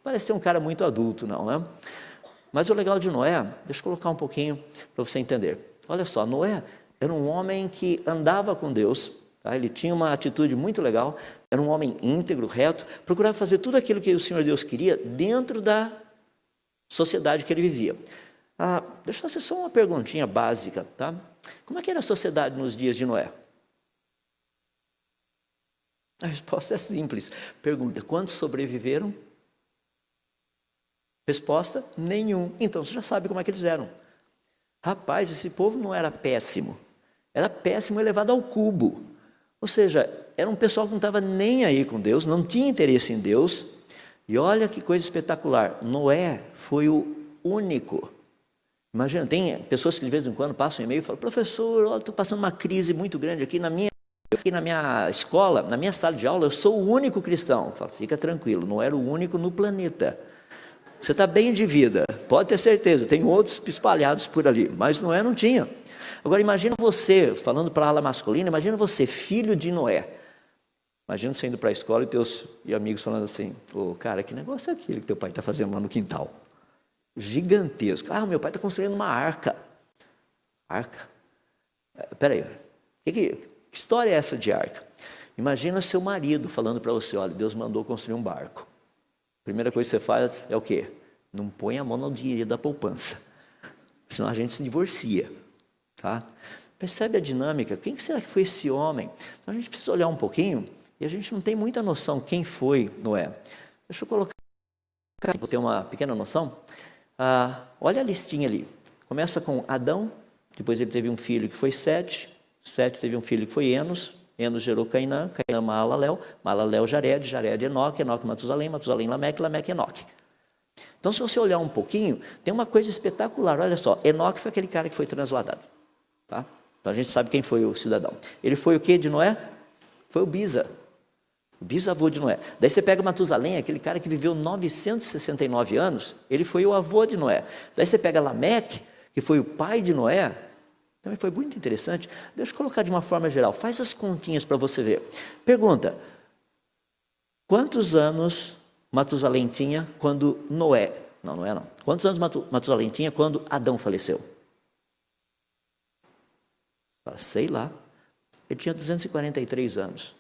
parece ser um cara muito adulto não, né? Mas o legal de Noé, deixa eu colocar um pouquinho para você entender. Olha só, Noé era um homem que andava com Deus, tá? Ele tinha uma atitude muito legal, era um homem íntegro, reto, procurava fazer tudo aquilo que o Senhor Deus queria dentro da sociedade que ele vivia. Deixa eu fazer só uma perguntinha básica, tá? Como é que era a sociedade nos dias de Noé? A resposta é simples. Pergunta, quantos sobreviveram? Resposta, nenhum. Então, você já sabe como é que eles eram. Rapaz, esse povo não era péssimo. Era péssimo elevado ao cubo. Ou seja, era um pessoal que não estava nem aí com Deus, não tinha interesse em Deus. E olha que coisa espetacular. Noé foi o único. Imagina, tem pessoas que de vez em quando passam um e-mail e falam, professor, estou passando uma crise muito grande aqui na minha escola, na minha sala de aula, eu sou o único cristão. Eu falo, fica tranquilo, não era o único no planeta. Você está bem de vida, pode ter certeza, tem outros espalhados por ali, mas Noé não tinha. Agora imagina você, falando para a ala masculina, imagina você, filho de Noé. Imagina você indo para a escola e teus amigos falando assim, cara, que negócio é aquele que teu pai está fazendo lá no quintal? Gigantesco. Meu pai está construindo uma arca. Arca? Espera aí, Que história é essa de arca? Imagina seu marido falando para você, olha, Deus mandou construir um barco. A primeira coisa que você faz é o quê? Não põe a mão no dinheiro da poupança, senão a gente se divorcia, tá? Percebe a dinâmica? Quem será que foi esse homem? Então a gente precisa olhar um pouquinho, e a gente não tem muita noção quem foi Noé. Deixa eu colocar aqui, vou ter uma pequena noção. Olha a listinha ali. Começa com Adão, depois ele teve um filho que foi Sete teve um filho que foi Enos gerou Cainã, Cainã Maalalel Jared, Jared Enoque, Enoque Matusalém, Matusalém Lameque, Lameque Enoque. Então, se você olhar um pouquinho, tem uma coisa espetacular. Olha só, Enoque foi aquele cara que foi transladado. Tá? Então, a gente sabe quem foi o cidadão. Ele foi o quê de Noé? Foi o bisavô de Noé. Daí você pega Matusalém, aquele cara que viveu 969 anos, ele foi o avô de Noé. Daí você pega Lameque, que foi o pai de Noé, também foi muito interessante. Deixa eu colocar de uma forma geral, faz as continhas para você ver. Pergunta, quantos anos Matusalém tinha quando Noé... Não é não. Quantos anos Matusalém tinha quando Adão faleceu? Sei lá. Ele tinha 243 anos.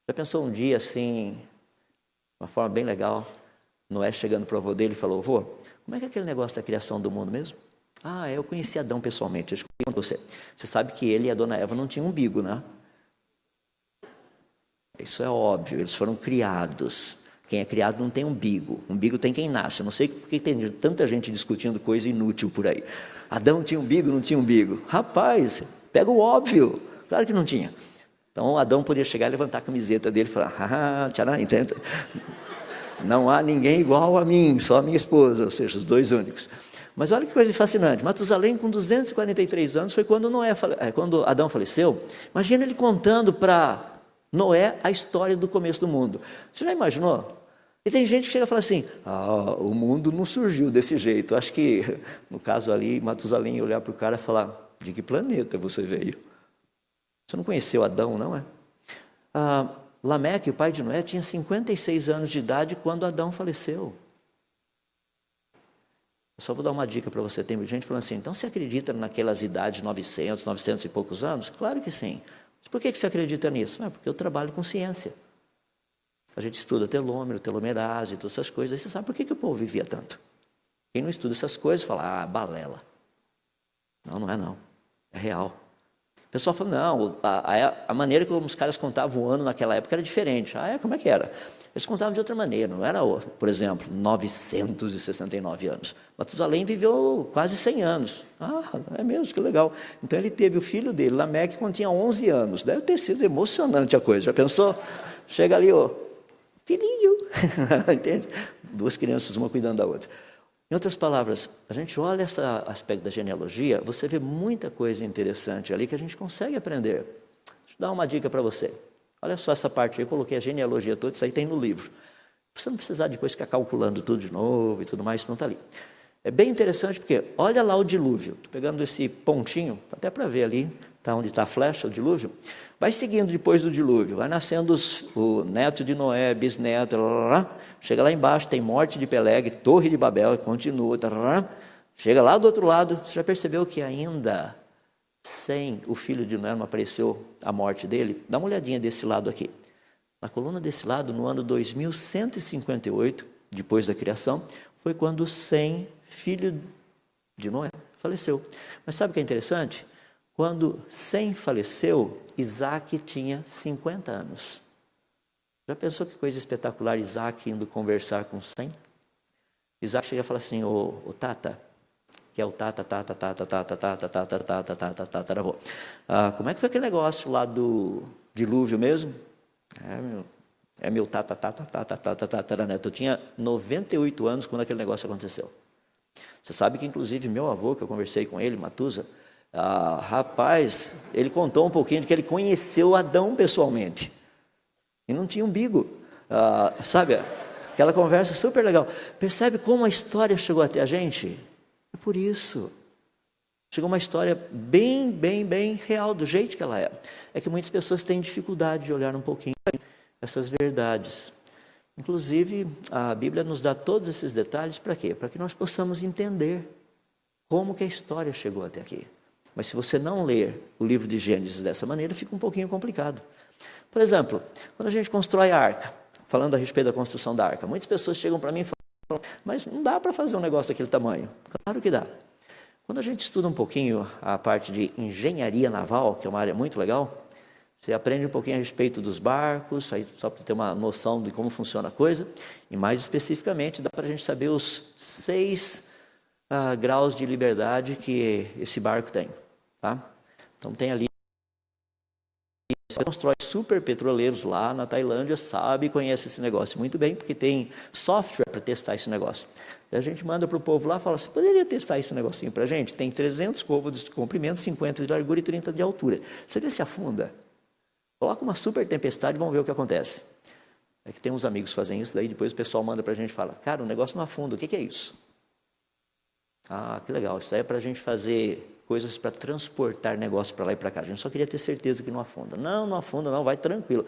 Já pensou um dia assim, uma forma bem legal, Noé chegando para o avô dele e falou, avô, como é que é aquele negócio da criação do mundo mesmo? Eu conheci Adão pessoalmente, deixa eu contar você. Você sabe que ele e a dona Eva não tinham umbigo, né? Isso é óbvio, eles foram criados. Quem é criado não tem umbigo. Umbigo tem quem nasce. Eu não sei por que tem tanta gente discutindo coisa inútil por aí. Adão tinha umbigo, não tinha umbigo. Rapaz, pega o óbvio. Claro que não tinha. Então Adão podia chegar e levantar a camiseta dele e falar, tcharam, entende? Não há ninguém igual a mim, só a minha esposa, ou seja, os dois únicos. Mas olha que coisa fascinante, Matusalém com 243 anos foi quando Adão faleceu. Imagina ele contando para Noé a história do começo do mundo. Você já imaginou? E tem gente que chega e fala assim, o mundo não surgiu desse jeito. Acho que, no caso ali, Matusalém ia olhar para o cara e falar, de que planeta você veio? Você não conheceu Adão, não é? Lameque, o pai de Noé, tinha 56 anos de idade quando Adão faleceu. Eu só vou dar uma dica para você. Tem gente falando assim, então você acredita naquelas idades, 900 e poucos anos? Claro que sim. Mas por que você acredita nisso? Porque eu trabalho com ciência. A gente estuda telômero, telomerase, todas essas coisas. Aí você sabe por que o povo vivia tanto. Quem não estuda essas coisas fala, balela. Não, não é não. É real. O pessoal fala, não, a maneira como os caras contavam o ano naquela época era diferente. Como é que era? Eles contavam de outra maneira, não era, por exemplo, 969 anos. Matusalém viveu quase 100 anos. É mesmo, que legal. Então ele teve o filho dele, Lameque, quando tinha 11 anos. Deve ter sido emocionante a coisa, já pensou? Chega ali, filhinho, entende? Duas crianças, uma cuidando da outra. Em outras palavras, a gente olha esse aspecto da genealogia, você vê muita coisa interessante ali que a gente consegue aprender. Deixa eu dar uma dica para você. Olha só essa parte aí, eu coloquei a genealogia toda, isso aí tem no livro. Você não precisar depois ficar calculando tudo de novo e tudo mais, não está ali. É bem interessante porque, olha lá o dilúvio. Estou pegando esse pontinho, até para ver ali, tá onde está a flecha, o dilúvio. Vai seguindo depois do dilúvio, vai nascendo o neto de Noé, bisneto, chega lá embaixo, tem morte de Peleg, Torre de Babel, e continua, chega lá do outro lado, você já percebeu que ainda sem o filho de Noé não apareceu a morte dele? Dá uma olhadinha desse lado aqui. Na coluna desse lado, no ano 2158, depois da criação, foi quando Sem, filho de Noé, faleceu. Mas sabe o que é interessante? Quando Sem faleceu, Isaac tinha 50 anos. Já pensou que coisa espetacular, Isaac indo conversar com Sem? Isaac chega e fala assim, ô Tata, que é o tataravô. Como é que foi aquele negócio lá do dilúvio mesmo? Meu tataraneto. Eu tinha 98 anos quando aquele negócio aconteceu. Você sabe que, inclusive, meu avô, que eu conversei com ele, Matusa, rapaz, ele contou um pouquinho de que ele conheceu Adão pessoalmente. E não tinha umbigo. Sabe, aquela conversa super legal. Percebe como a história chegou até a gente? É por isso. Chegou uma história bem real, do jeito que ela é. É que muitas pessoas têm dificuldade de olhar um pouquinho essas verdades. Inclusive, a Bíblia nos dá todos esses detalhes para quê? Para que nós possamos entender como que a história chegou até aqui. Mas se você não ler o livro de Gênesis dessa maneira, fica um pouquinho complicado. Por exemplo, quando a gente constrói a arca, falando a respeito da construção da arca, muitas pessoas chegam para mim e falam, mas não dá para fazer um negócio daquele tamanho. Claro que dá. Quando a gente estuda um pouquinho a parte de engenharia naval, que é uma área muito legal, você aprende um pouquinho a respeito dos barcos, aí só para ter uma noção de como funciona a coisa, e mais especificamente dá para a gente saber os 6 graus de liberdade que esse barco tem. Tá? Então tem ali, você constrói super petroleiros lá na Tailândia, sabe e conhece esse negócio muito bem, porque tem software para testar esse negócio. Daí a gente manda para o povo lá e fala, você poderia testar esse negocinho para a gente? Tem 300 côvados de comprimento, 50 de largura e 30 de altura. Você vê se afunda. Coloca uma super tempestade e vamos ver o que acontece. É que tem uns amigos que fazem isso, daí depois o pessoal manda para a gente e fala, cara, o negócio não afunda, o que é isso? Ah, que legal, isso aí é para a gente fazer coisas para transportar negócio para lá e para cá. A gente só queria ter certeza que não afunda. Não, não afunda não, vai tranquilo.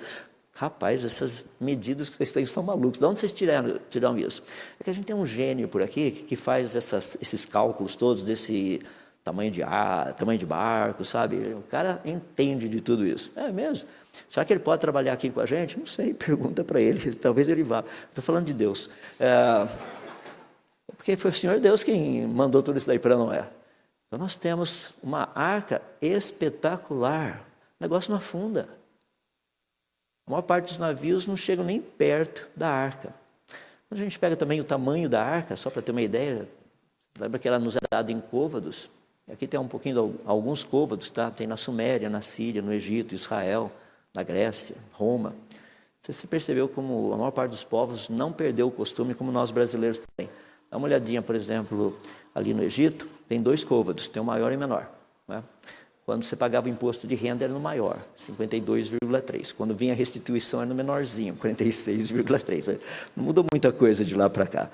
Rapaz, essas medidas que vocês têm são malucos. De onde vocês tiraram isso? É que a gente tem um gênio por aqui que faz esses cálculos todos desse tamanho de ar, tamanho de barco, sabe? O cara entende de tudo isso. É mesmo? Será que ele pode trabalhar aqui com a gente? Não sei, pergunta para ele. Talvez ele vá. Estou falando de Deus. Porque foi o Senhor Deus quem mandou tudo isso daí para Noé. Então nós temos uma arca espetacular. O negócio não afunda. A maior parte dos navios não chegam nem perto da arca. Quando a gente pega também o tamanho da arca, só para ter uma ideia, lembra que ela nos é dada em côvados? Aqui tem um pouquinho de alguns côvados, tá? Tem na Suméria, na Síria, no Egito, Israel, na Grécia, Roma. Você se percebeu como a maior parte dos povos não perdeu o costume, como nós brasileiros também. Dá uma olhadinha, por exemplo, ali no Egito, tem 2 côvados, tem o maior e o menor. Né? Quando você pagava o imposto de renda era no maior, 52,3. Quando vinha a restituição era no menorzinho, 46,3. Não mudou muita coisa de lá para cá.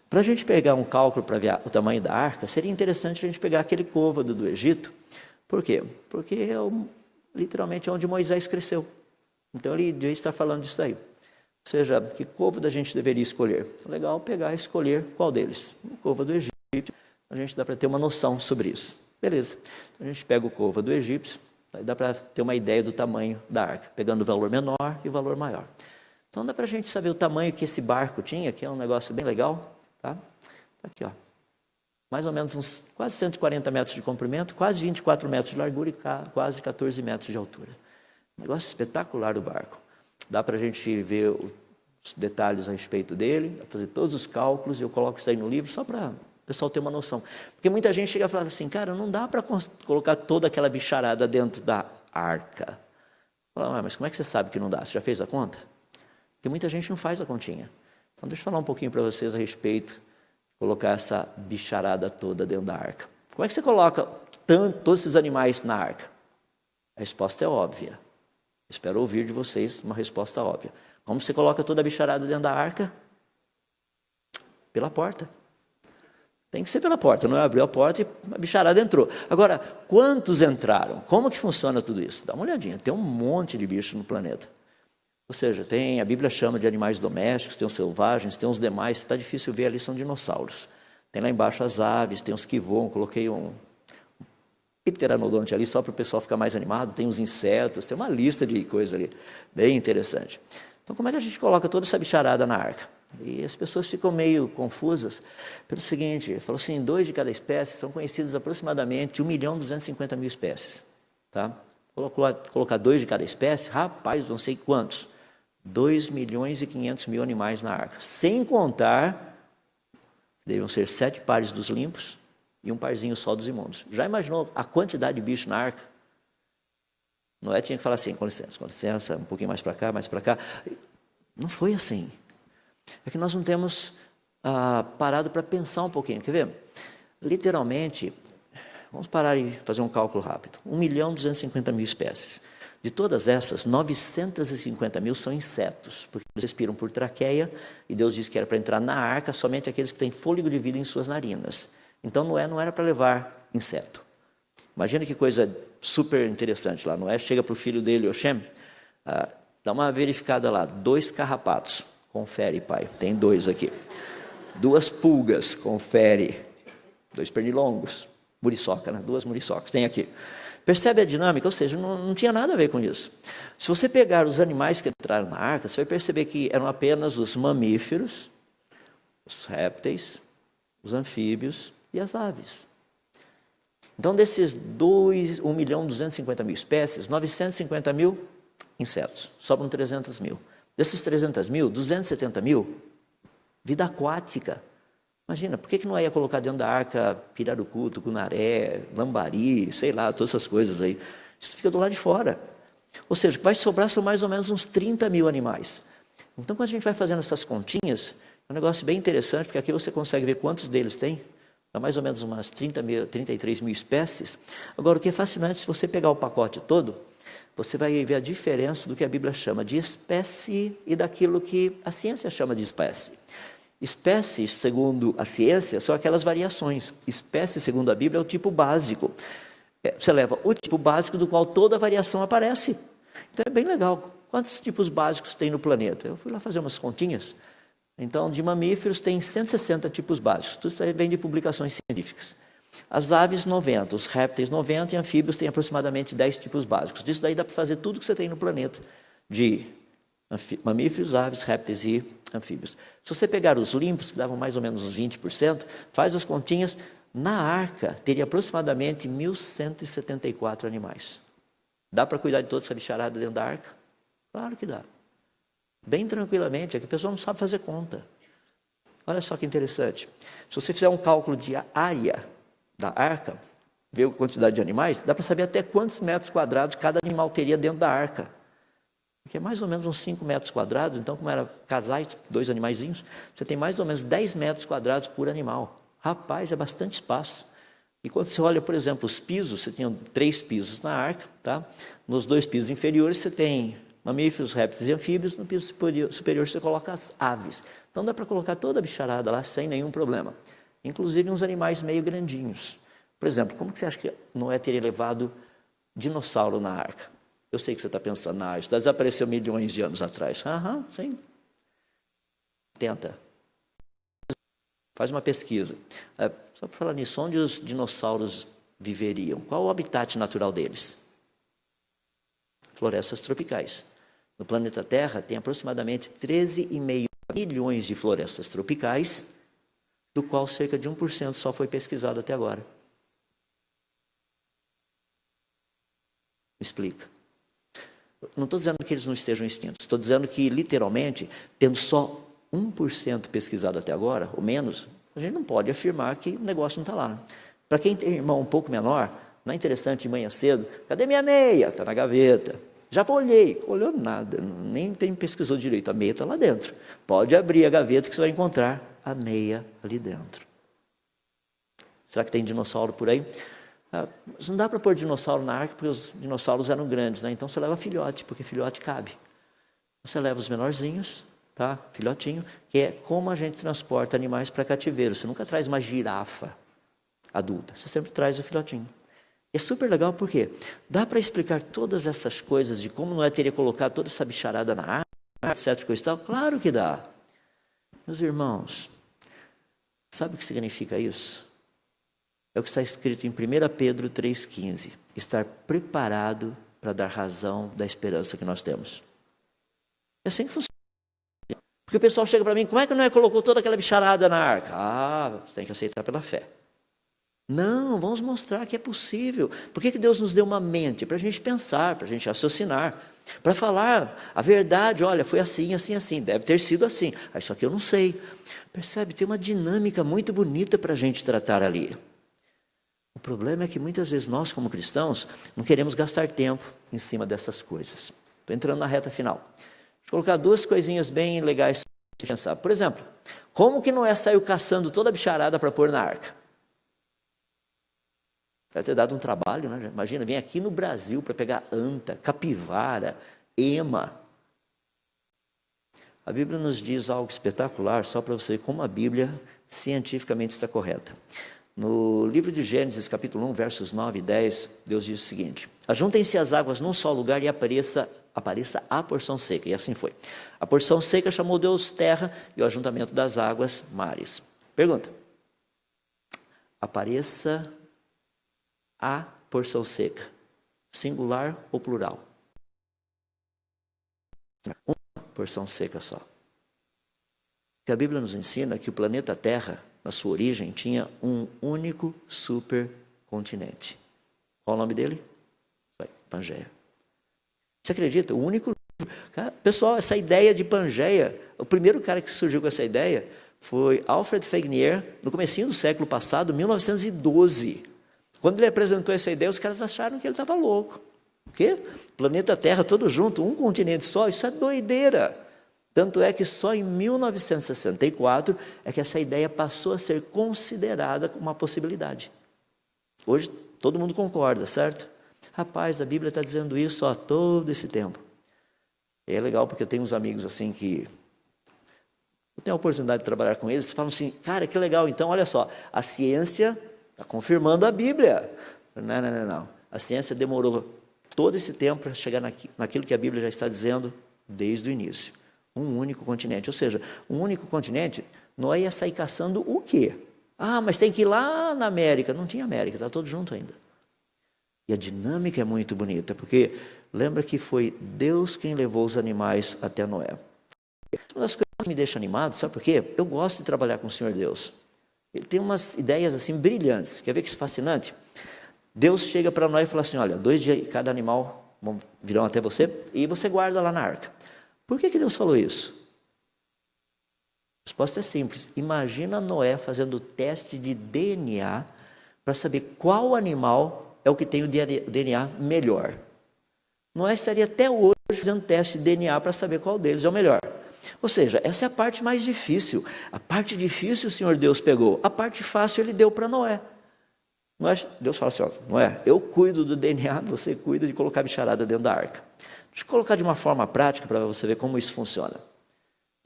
Para a gente pegar um cálculo para ver o tamanho da arca, seria interessante a gente pegar aquele côvado do Egito. Por quê? Porque é literalmente onde Moisés cresceu. Então ele está falando disso daí. Ou seja, que côvado a gente deveria escolher? Legal pegar e escolher qual deles. O côvado egípcio, a gente dá para ter uma noção sobre isso. Beleza. Então, a gente pega o côvado egípcio, aí dá para ter uma ideia do tamanho da arca, pegando o valor menor e o valor maior. Então dá para a gente saber o tamanho que esse barco tinha, que é um negócio bem legal. Tá? Aqui, ó. Mais ou menos uns quase 140 metros de comprimento, quase 24 metros de largura e quase 14 metros de altura. Um negócio espetacular do barco. Dá para a gente ver os detalhes a respeito dele, fazer todos os cálculos, eu coloco isso aí no livro só para o pessoal ter uma noção. Porque muita gente chega e fala assim, cara, não dá para colocar toda aquela bicharada dentro da arca. Fala, mas como é que você sabe que não dá? Você já fez a conta? Porque muita gente não faz a continha. Então deixa eu falar um pouquinho para vocês a respeito de colocar essa bicharada toda dentro da arca. Como é que você coloca todos esses animais na arca? A resposta é óbvia. Espero ouvir de vocês uma resposta óbvia. Como você coloca toda a bicharada dentro da arca? Pela porta. Tem que ser pela porta, não é? Abriu a porta e a bicharada entrou. Agora, quantos entraram? Como que funciona tudo isso? Dá uma olhadinha, tem um monte de bicho no planeta. Ou seja, a Bíblia chama de animais domésticos, tem os selvagens, tem os demais, está difícil ver ali, são dinossauros. Tem lá embaixo as aves, tem os que voam, coloquei um pteranodonte ali só para o pessoal ficar mais animado, tem os insetos, tem uma lista de coisas ali, bem interessante. Então, como é que a gente coloca toda essa bicharada na arca? E as pessoas ficam meio confusas pelo seguinte, falou assim, 2 de cada espécie são conhecidas aproximadamente 1.250.000 espécies. Tá? Colocar 2 de cada espécie, rapaz, não sei quantos. 2.500.000 animais na arca. Sem contar, deveriam ser 7 pares dos limpos e um parzinho só dos imundos. Já imaginou a quantidade de bicho na arca? Noé tinha que falar assim, com licença, um pouquinho mais para cá, mais para cá. Não foi assim. É que nós não temos parado para pensar um pouquinho. Quer ver? Literalmente, vamos parar e fazer um cálculo rápido. 1.250.000 espécies. De todas essas, 950.000 são insetos, porque eles respiram por traqueia, e Deus disse que era para entrar na arca somente aqueles que têm fôlego de vida em suas narinas. Então Noé não era para levar inseto. Imagina que coisa super interessante lá. Noé chega para o filho dele, Oshem, dá uma verificada lá, 2 carrapatos. Confere, pai, tem 2 aqui. 2 pulgas, confere. 2 pernilongos. muriçoca, né? 2 muriçocas, tem aqui. Percebe a dinâmica? Ou seja, não tinha nada a ver com isso. Se você pegar os animais que entraram na arca, você vai perceber que eram apenas os mamíferos, os répteis, os anfíbios e as aves. Então, desses 1.250.000 espécies, 950.000 insetos, sobram 300.000. Desses 300.000, 270.000, vida aquática. Imagina, por que não ia colocar dentro da arca pirarucu, tucunaré, lambari, sei lá, todas essas coisas aí. Isso fica do lado de fora. Ou seja, o que vai sobrar são mais ou menos uns 30.000 animais. Então, quando a gente vai fazendo essas continhas, é um negócio bem interessante, porque aqui você consegue ver quantos deles tem. Dá mais ou menos umas 33.000 espécies. Agora, o que é fascinante, se você pegar o pacote todo, você vai ver a diferença do que a Bíblia chama de espécie e daquilo que a ciência chama de espécie. Espécies, segundo a ciência, são aquelas variações. Espécie, segundo a Bíblia, é o tipo básico. Você leva o tipo básico do qual toda variação aparece. Então é bem legal. Quantos tipos básicos tem no planeta? Eu fui lá fazer umas continhas. Então, de mamíferos tem 160 tipos básicos. Tudo isso aí vem de publicações científicas. As aves, 90. Os répteis, 90. E anfíbios tem aproximadamente 10 tipos básicos. Disso daí dá para fazer tudo que você tem no planeta. De mamíferos, aves, répteis e anfíbios. Se você pegar os limpos, que davam mais ou menos uns 20%, faz as continhas, na arca teria aproximadamente 1.174 animais. Dá para cuidar de toda essa bicharada dentro da arca? Claro que dá. Bem tranquilamente, é que a pessoa não sabe fazer conta. Olha só que interessante. Se você fizer um cálculo de área da arca, ver a quantidade de animais, dá para saber até quantos metros quadrados cada animal teria dentro da arca. Que é mais ou menos uns 5 metros quadrados, então como era casais, 2 animaizinhos, você tem mais ou menos 10 metros quadrados por animal. Rapaz, é bastante espaço. E quando você olha, por exemplo, os pisos, você tinha 3 pisos na arca, tá? Nos 2 pisos inferiores você tem mamíferos, répteis e anfíbios, no piso superior você coloca as aves. Então dá para colocar toda a bicharada lá sem nenhum problema. Inclusive uns animais meio grandinhos. Por exemplo, como que você acha que Noé teria levado dinossauro na arca? Eu sei que você está pensando, isso desapareceu milhões de anos atrás. Aham, sim. Tenta. Faz uma pesquisa. Só para falar nisso, onde os dinossauros viveriam? Qual o habitat natural deles? Florestas tropicais. No planeta Terra tem aproximadamente 13,5 milhões de florestas tropicais, do qual cerca de 1% só foi pesquisado até agora. Me explica. Não estou dizendo que eles não estejam extintos, estou dizendo que, literalmente, tendo só 1% pesquisado até agora, ou menos, a gente não pode afirmar que o negócio não está lá. Para quem tem irmão um pouco menor, não é interessante de manhã cedo, cadê minha meia? Está na gaveta. Já olhei, olhou nada, nem pesquisou direito, a meia está lá dentro. Pode abrir a gaveta que você vai encontrar a meia ali dentro. Será que tem dinossauro por aí? Mas não dá para pôr dinossauro na arca, porque os dinossauros eram grandes, né? Então você leva filhote, porque filhote cabe. Você leva os menorzinhos, tá? Filhotinho, que é como a gente transporta animais para cativeiro. Você nunca traz uma girafa adulta, você sempre traz o filhotinho. É super legal porque dá para explicar todas essas coisas de como Noé teria colocado toda essa bicharada na arca, etc. Coisa e tal. Claro que dá. Meus irmãos, sabe o que significa isso? É o que está escrito em 1 Pedro 3,15. Estar preparado para dar razão da esperança que nós temos. É assim que funciona. Porque o pessoal chega para mim, como é que Noé colocou toda aquela bicharada na arca? Você tem que aceitar pela fé. Não, vamos mostrar que é possível. Por que Deus nos deu uma mente? Para a gente pensar, para a gente raciocinar, para falar a verdade. Olha, foi assim, assim, assim, deve ter sido assim. Isso aqui eu não sei. Percebe? Tem uma dinâmica muito bonita para a gente tratar ali. O problema é que muitas vezes nós, como cristãos, não queremos gastar tempo em cima dessas coisas. Estou entrando na reta final. Deixa eu colocar 2 coisinhas bem legais para pensar. Por exemplo, como que Noé saiu caçando toda a bicharada para pôr na arca? Deve ter dado um trabalho, né? Imagina, vem aqui no Brasil para pegar anta, capivara, ema. A Bíblia nos diz algo espetacular, só para você ver como a Bíblia cientificamente está correta. No livro de Gênesis, capítulo 1, versos 9 e 10, Deus diz o seguinte: ajuntem-se as águas num só lugar e apareça a porção seca. E assim foi. A porção seca chamou Deus terra e o ajuntamento das águas mares. Pergunta: apareça a porção seca. Singular ou plural? Uma porção seca só. Porque a Bíblia nos ensina que o planeta Terra, na sua origem, tinha um único supercontinente. Qual o nome dele? Pangeia. Você acredita? O único... Pessoal, essa ideia de Pangeia, o primeiro cara que surgiu com essa ideia foi Alfred Wegener, no comecinho do século passado, 1912. Quando ele apresentou essa ideia, os caras acharam que ele estava louco. O quê? Planeta Terra todo junto, um continente só, isso é doideira. Tanto é que só em 1964 é que essa ideia passou a ser considerada como uma possibilidade. Hoje todo mundo concorda, certo? Rapaz, a Bíblia está dizendo isso há todo esse tempo. E é legal porque eu tenho uns amigos assim que... Eu tenho a oportunidade de trabalhar com eles, falam assim, cara, que legal, então olha só, a ciência está confirmando a Bíblia. Não. A ciência demorou todo esse tempo para chegar naquilo que a Bíblia já está dizendo desde o início. Um único continente, ou seja, um único continente, Noé ia sair caçando o quê? Ah, mas tem que ir lá na América. Não tinha América, está todo junto ainda. E a dinâmica é muito bonita, porque lembra que foi Deus quem levou os animais até Noé. Uma das coisas que me deixa animado, sabe por quê? Eu gosto de trabalhar com o Senhor Deus. Ele tem umas ideias assim brilhantes. Quer ver que isso é fascinante? Deus chega para Noé e fala assim, olha, 2 de cada animal virão até você e você guarda lá na arca. Por que Deus falou isso? A resposta é simples. Imagina Noé fazendo o teste de DNA para saber qual animal é o que tem o DNA melhor. Noé estaria até hoje fazendo teste de DNA para saber qual deles é o melhor. Ou seja, essa é a parte mais difícil. A parte difícil o Senhor Deus pegou. A parte fácil ele deu para Noé. Deus fala assim, ó, Noé, eu cuido do DNA, você cuida de colocar a bicharada dentro da arca. Deixa eu colocar de uma forma prática para você ver como isso funciona.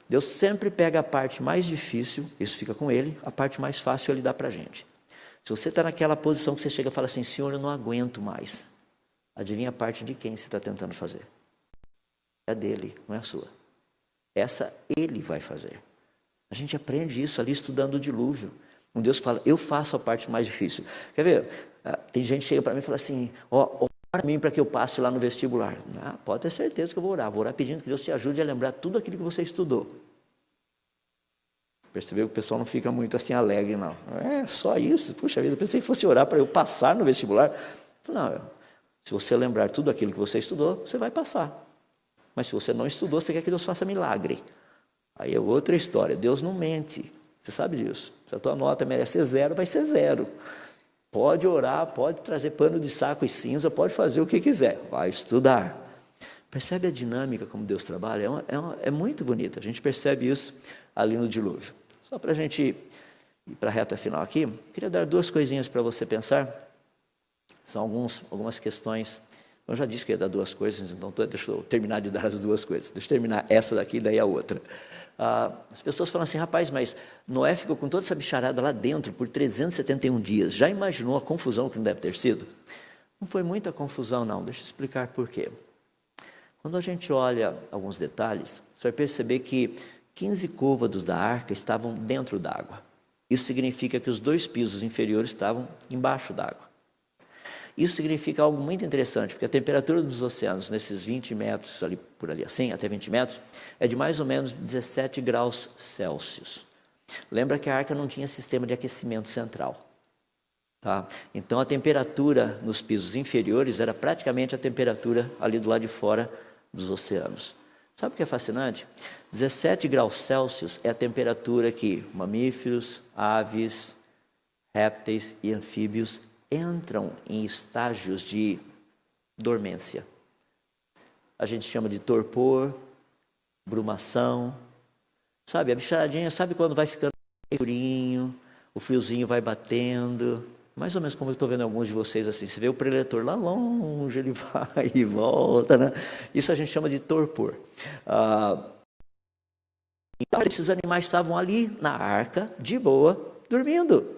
Deus sempre pega a parte mais difícil, isso fica com ele, a parte mais fácil ele dá para a gente. Se você está naquela posição que você chega e fala assim, Senhor, eu não aguento mais. Adivinha a parte de quem você está tentando fazer? É dele, não é a sua. Essa ele vai fazer. A gente aprende isso ali estudando o dilúvio. Um Deus fala, eu faço a parte mais difícil. Quer ver? Tem gente que chega para mim e fala assim, ora para mim para que eu passe lá no vestibular. Pode ter certeza que eu vou orar pedindo que Deus te ajude a lembrar tudo aquilo que você estudou. Percebeu que o pessoal não fica muito assim alegre, não. É só isso? Puxa vida, eu pensei que fosse orar para eu passar no vestibular. Não, se você lembrar tudo aquilo que você estudou, você vai passar. Mas se você não estudou, você quer que Deus faça milagre. Aí é outra história. Deus não mente. Você sabe disso. Se a tua nota merece 0, vai ser 0. Pode orar, pode trazer pano de saco e cinza, pode fazer o que quiser. Vai estudar. Percebe a dinâmica como Deus trabalha? É muito bonita. A gente percebe isso ali no dilúvio. Só para a gente ir para a reta final aqui, eu queria dar 2 coisinhas para você pensar. São algumas questões. Eu já disse que ia dar 2 coisas, então deixa eu terminar de dar as 2 coisas. Deixa eu terminar essa daqui e daí a outra. As pessoas falam assim, rapaz, mas Noé ficou com toda essa bicharada lá dentro por 371 dias. Já imaginou a confusão que não deve ter sido? Não foi muita confusão, não. Deixa eu explicar por quê. Quando a gente olha alguns detalhes, você vai perceber que 15 côvados da arca estavam dentro d'água. Isso significa que os 2 pisos inferiores estavam embaixo d'água. Isso significa algo muito interessante, porque a temperatura dos oceanos, nesses 20 metros, ali, por ali assim, até 20 metros, é de mais ou menos 17 graus Celsius. Lembra que a arca não tinha sistema de aquecimento central. Tá? Então, a temperatura nos pisos inferiores era praticamente a temperatura ali do lado de fora dos oceanos. Sabe o que é fascinante? 17 graus Celsius é a temperatura que mamíferos, aves, répteis e anfíbios entram em estágios de dormência. A gente chama de torpor, brumação. Sabe, a bicharadinha, sabe quando vai ficando escurinho, o friozinho vai batendo, mais ou menos como eu estou vendo alguns de vocês assim, você vê o preletor lá longe, ele vai e volta, né? Isso a gente chama de torpor. Então, esses animais estavam ali na arca, de boa, dormindo.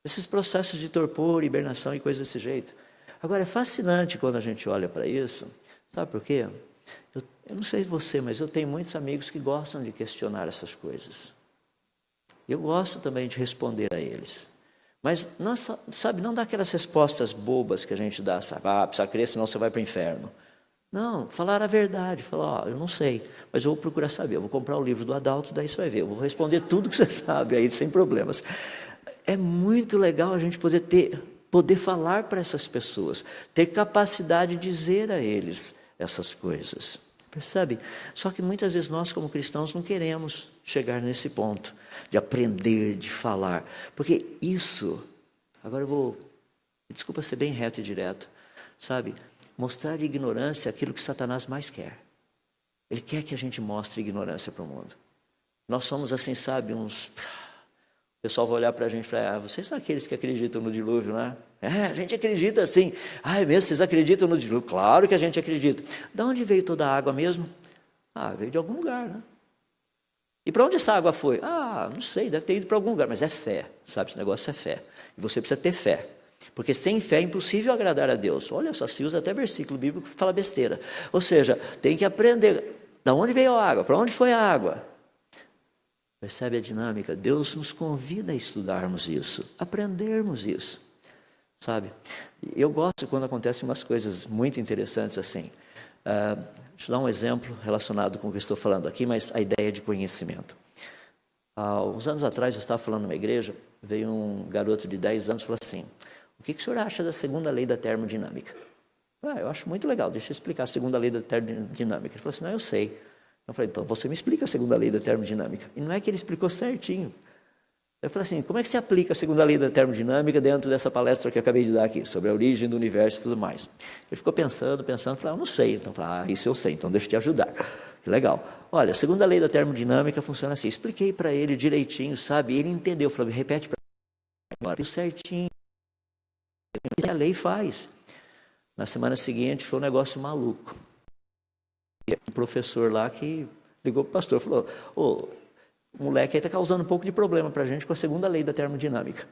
Esses processos de torpor, hibernação e coisas desse jeito. Agora, é fascinante quando a gente olha para isso. Sabe por quê? Eu não sei você, mas eu tenho muitos amigos que gostam de questionar essas coisas. Eu gosto também de responder a eles. Mas, nossa, sabe, não dá aquelas respostas bobas que a gente dá, sabe? Precisa crer, senão você vai para o inferno. Não, falar a verdade, falar, eu não sei, mas eu vou procurar saber, eu vou comprar o livro do Adalto, daí você vai ver, eu vou responder tudo que você sabe aí, sem problemas. É muito legal a gente poder falar para essas pessoas, ter capacidade de dizer a eles essas coisas, percebe? Só que muitas vezes nós, como cristãos, não queremos chegar nesse ponto, de aprender, de falar, porque isso, agora desculpa ser bem reto e direto, sabe? Mostrar ignorância é aquilo que Satanás mais quer. Ele quer que a gente mostre ignorância para o mundo. Nós somos assim, sabe, o pessoal vai olhar para a gente e falar, vocês são aqueles que acreditam no dilúvio, né? A gente acredita assim. É mesmo, vocês acreditam no dilúvio? Claro que a gente acredita. De onde veio toda a água mesmo? Veio de algum lugar, né? E para onde essa água foi? Não sei, deve ter ido para algum lugar, mas é fé, sabe, esse negócio é fé. E você precisa ter fé. Porque sem fé é impossível agradar a Deus. Olha só, se usa até versículo bíblico que fala besteira. Ou seja, tem que aprender de onde veio a água, para onde foi a água. Percebe a dinâmica? Deus nos convida a estudarmos isso, aprendermos isso, sabe? Eu gosto quando acontecem umas coisas muito interessantes assim. Deixa eu dar um exemplo relacionado com o que eu estou falando aqui, mas a ideia de conhecimento. Há uns anos atrás, eu estava falando numa igreja, veio um garoto de 10 anos e falou assim, o que o senhor acha da segunda lei da termodinâmica? Eu acho muito legal, deixa eu explicar a segunda lei da termodinâmica. Ele falou assim, não, eu sei. Eu falei, então você me explica a segunda lei da termodinâmica. E não é que ele explicou certinho. Eu falei assim, como é que se aplica a segunda lei da termodinâmica dentro dessa palestra que eu acabei de dar aqui, sobre a origem do universo e tudo mais? Ele ficou pensando, falou, eu não sei. Então, eu falei, isso eu sei, então deixa eu te ajudar. Que legal. Olha, a segunda lei da termodinâmica funciona assim. Expliquei para ele direitinho, sabe? Ele entendeu, falou, repete para ele agora, certinho. A lei faz. Na semana seguinte foi um negócio maluco. E um professor lá que ligou para o pastor, falou, o moleque aí está causando um pouco de problema para a gente com a segunda lei da termodinâmica.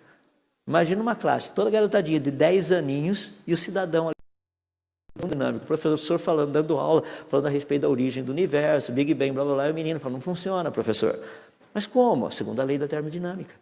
Imagina uma classe, toda garotadinha de 10 aninhos e o cidadão ali, dinâmico, o professor falando, dando aula, falando a respeito da origem do universo, Big Bang, blá blá blá, e o menino falando, não funciona, professor. Mas como? A segunda lei da termodinâmica.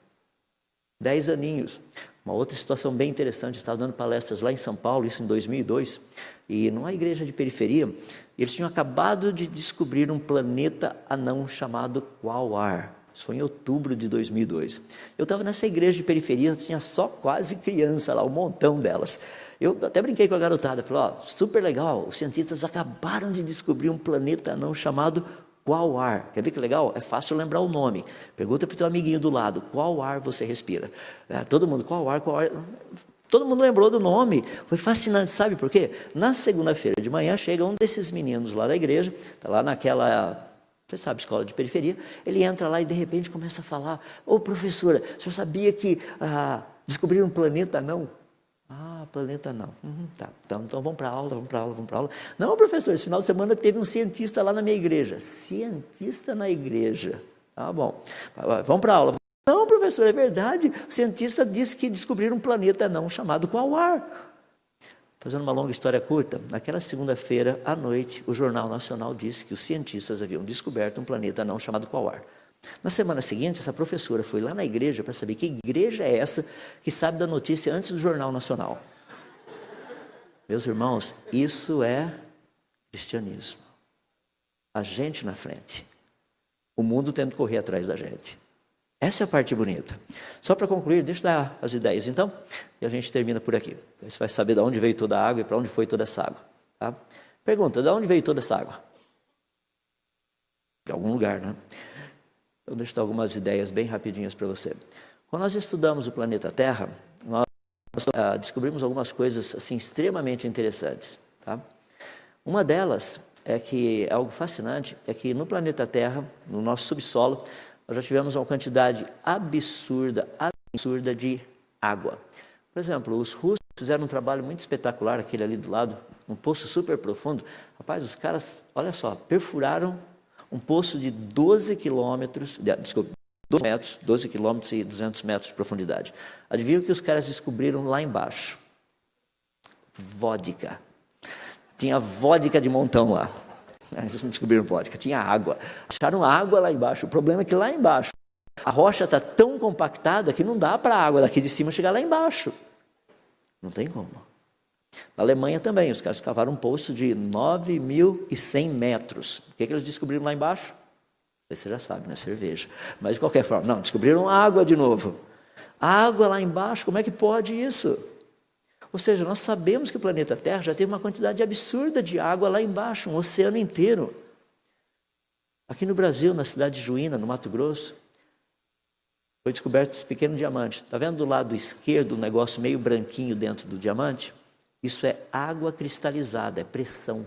10 aninhos. Uma outra situação bem interessante, eu estava dando palestras lá em São Paulo, isso em 2002, e numa igreja de periferia, eles tinham acabado de descobrir um planeta anão chamado Quaoar. Isso foi em outubro de 2002. Eu estava nessa igreja de periferia, tinha só quase criança lá, um montão delas. Eu até brinquei com a garotada, falei, super legal, os cientistas acabaram de descobrir um planeta anão chamado Qual ar? Quer ver que legal? É fácil lembrar o nome. Pergunta para o teu amiguinho do lado, qual ar você respira? Todo mundo, qual ar, qual ar? Todo mundo lembrou do nome. Foi fascinante, sabe por quê? Na segunda-feira de manhã chega um desses meninos lá da igreja, está lá naquela, você sabe, escola de periferia, ele entra lá e de repente começa a falar, professora, o senhor sabia que descobriram um planeta não? Planeta não. Tá. Então vamos para a aula. Não, professor, esse final de semana teve um cientista lá na minha igreja. Cientista na igreja. Bom. Vamos para a aula. Não, professor, é verdade. O cientista disse que descobriram um planeta não chamado Quaoar. Fazendo uma longa história curta, naquela segunda-feira à noite, o Jornal Nacional disse que os cientistas haviam descoberto um planeta não chamado Quaoar. Na semana seguinte, essa professora foi lá na igreja para saber que igreja é essa que sabe da notícia antes do Jornal Nacional. Meus irmãos, isso é cristianismo. A gente na frente. O mundo tendo que correr atrás da gente. Essa é a parte bonita. Só para concluir, deixa eu dar as ideias então, e a gente termina por aqui. Você vai saber de onde veio toda a água e para onde foi toda essa água. Tá? Pergunta, de onde veio toda essa água? De algum lugar, né? Então, deixa eu dar algumas ideias bem rapidinhas para você. Quando nós estudamos o planeta Terra, nós descobrimos algumas coisas assim, extremamente interessantes. Tá? Uma delas é que, algo fascinante, é que no planeta Terra, no nosso subsolo, nós já tivemos uma quantidade absurda de água. Por exemplo, os russos fizeram um trabalho muito espetacular, aquele ali do lado, um poço super profundo. Rapaz, os caras, olha só, perfuraram um poço de 12 quilômetros, 12 quilômetros e 200 metros de profundidade. Adivinha o que os caras descobriram lá embaixo? Vodka. Tinha vodka de montão lá. Eles não descobriram vodka, tinha água. Acharam água lá embaixo. O problema é que lá embaixo a rocha está tão compactada que não dá para a água daqui de cima chegar lá embaixo. Não tem como. Na Alemanha também, os caras cavaram um poço de 9.100 metros. O que eles descobriram lá embaixo? Você já sabe, né? Cerveja. Mas de qualquer forma, não, descobriram água de novo. Água lá embaixo, como é que pode isso? Ou seja, nós sabemos que o planeta Terra já tem uma quantidade absurda de água lá embaixo, um oceano inteiro. Aqui no Brasil, na cidade de Juína, no Mato Grosso, foi descoberto esse pequeno diamante. Está vendo do lado esquerdo um negócio meio branquinho dentro do diamante? Isso é água cristalizada, é pressão.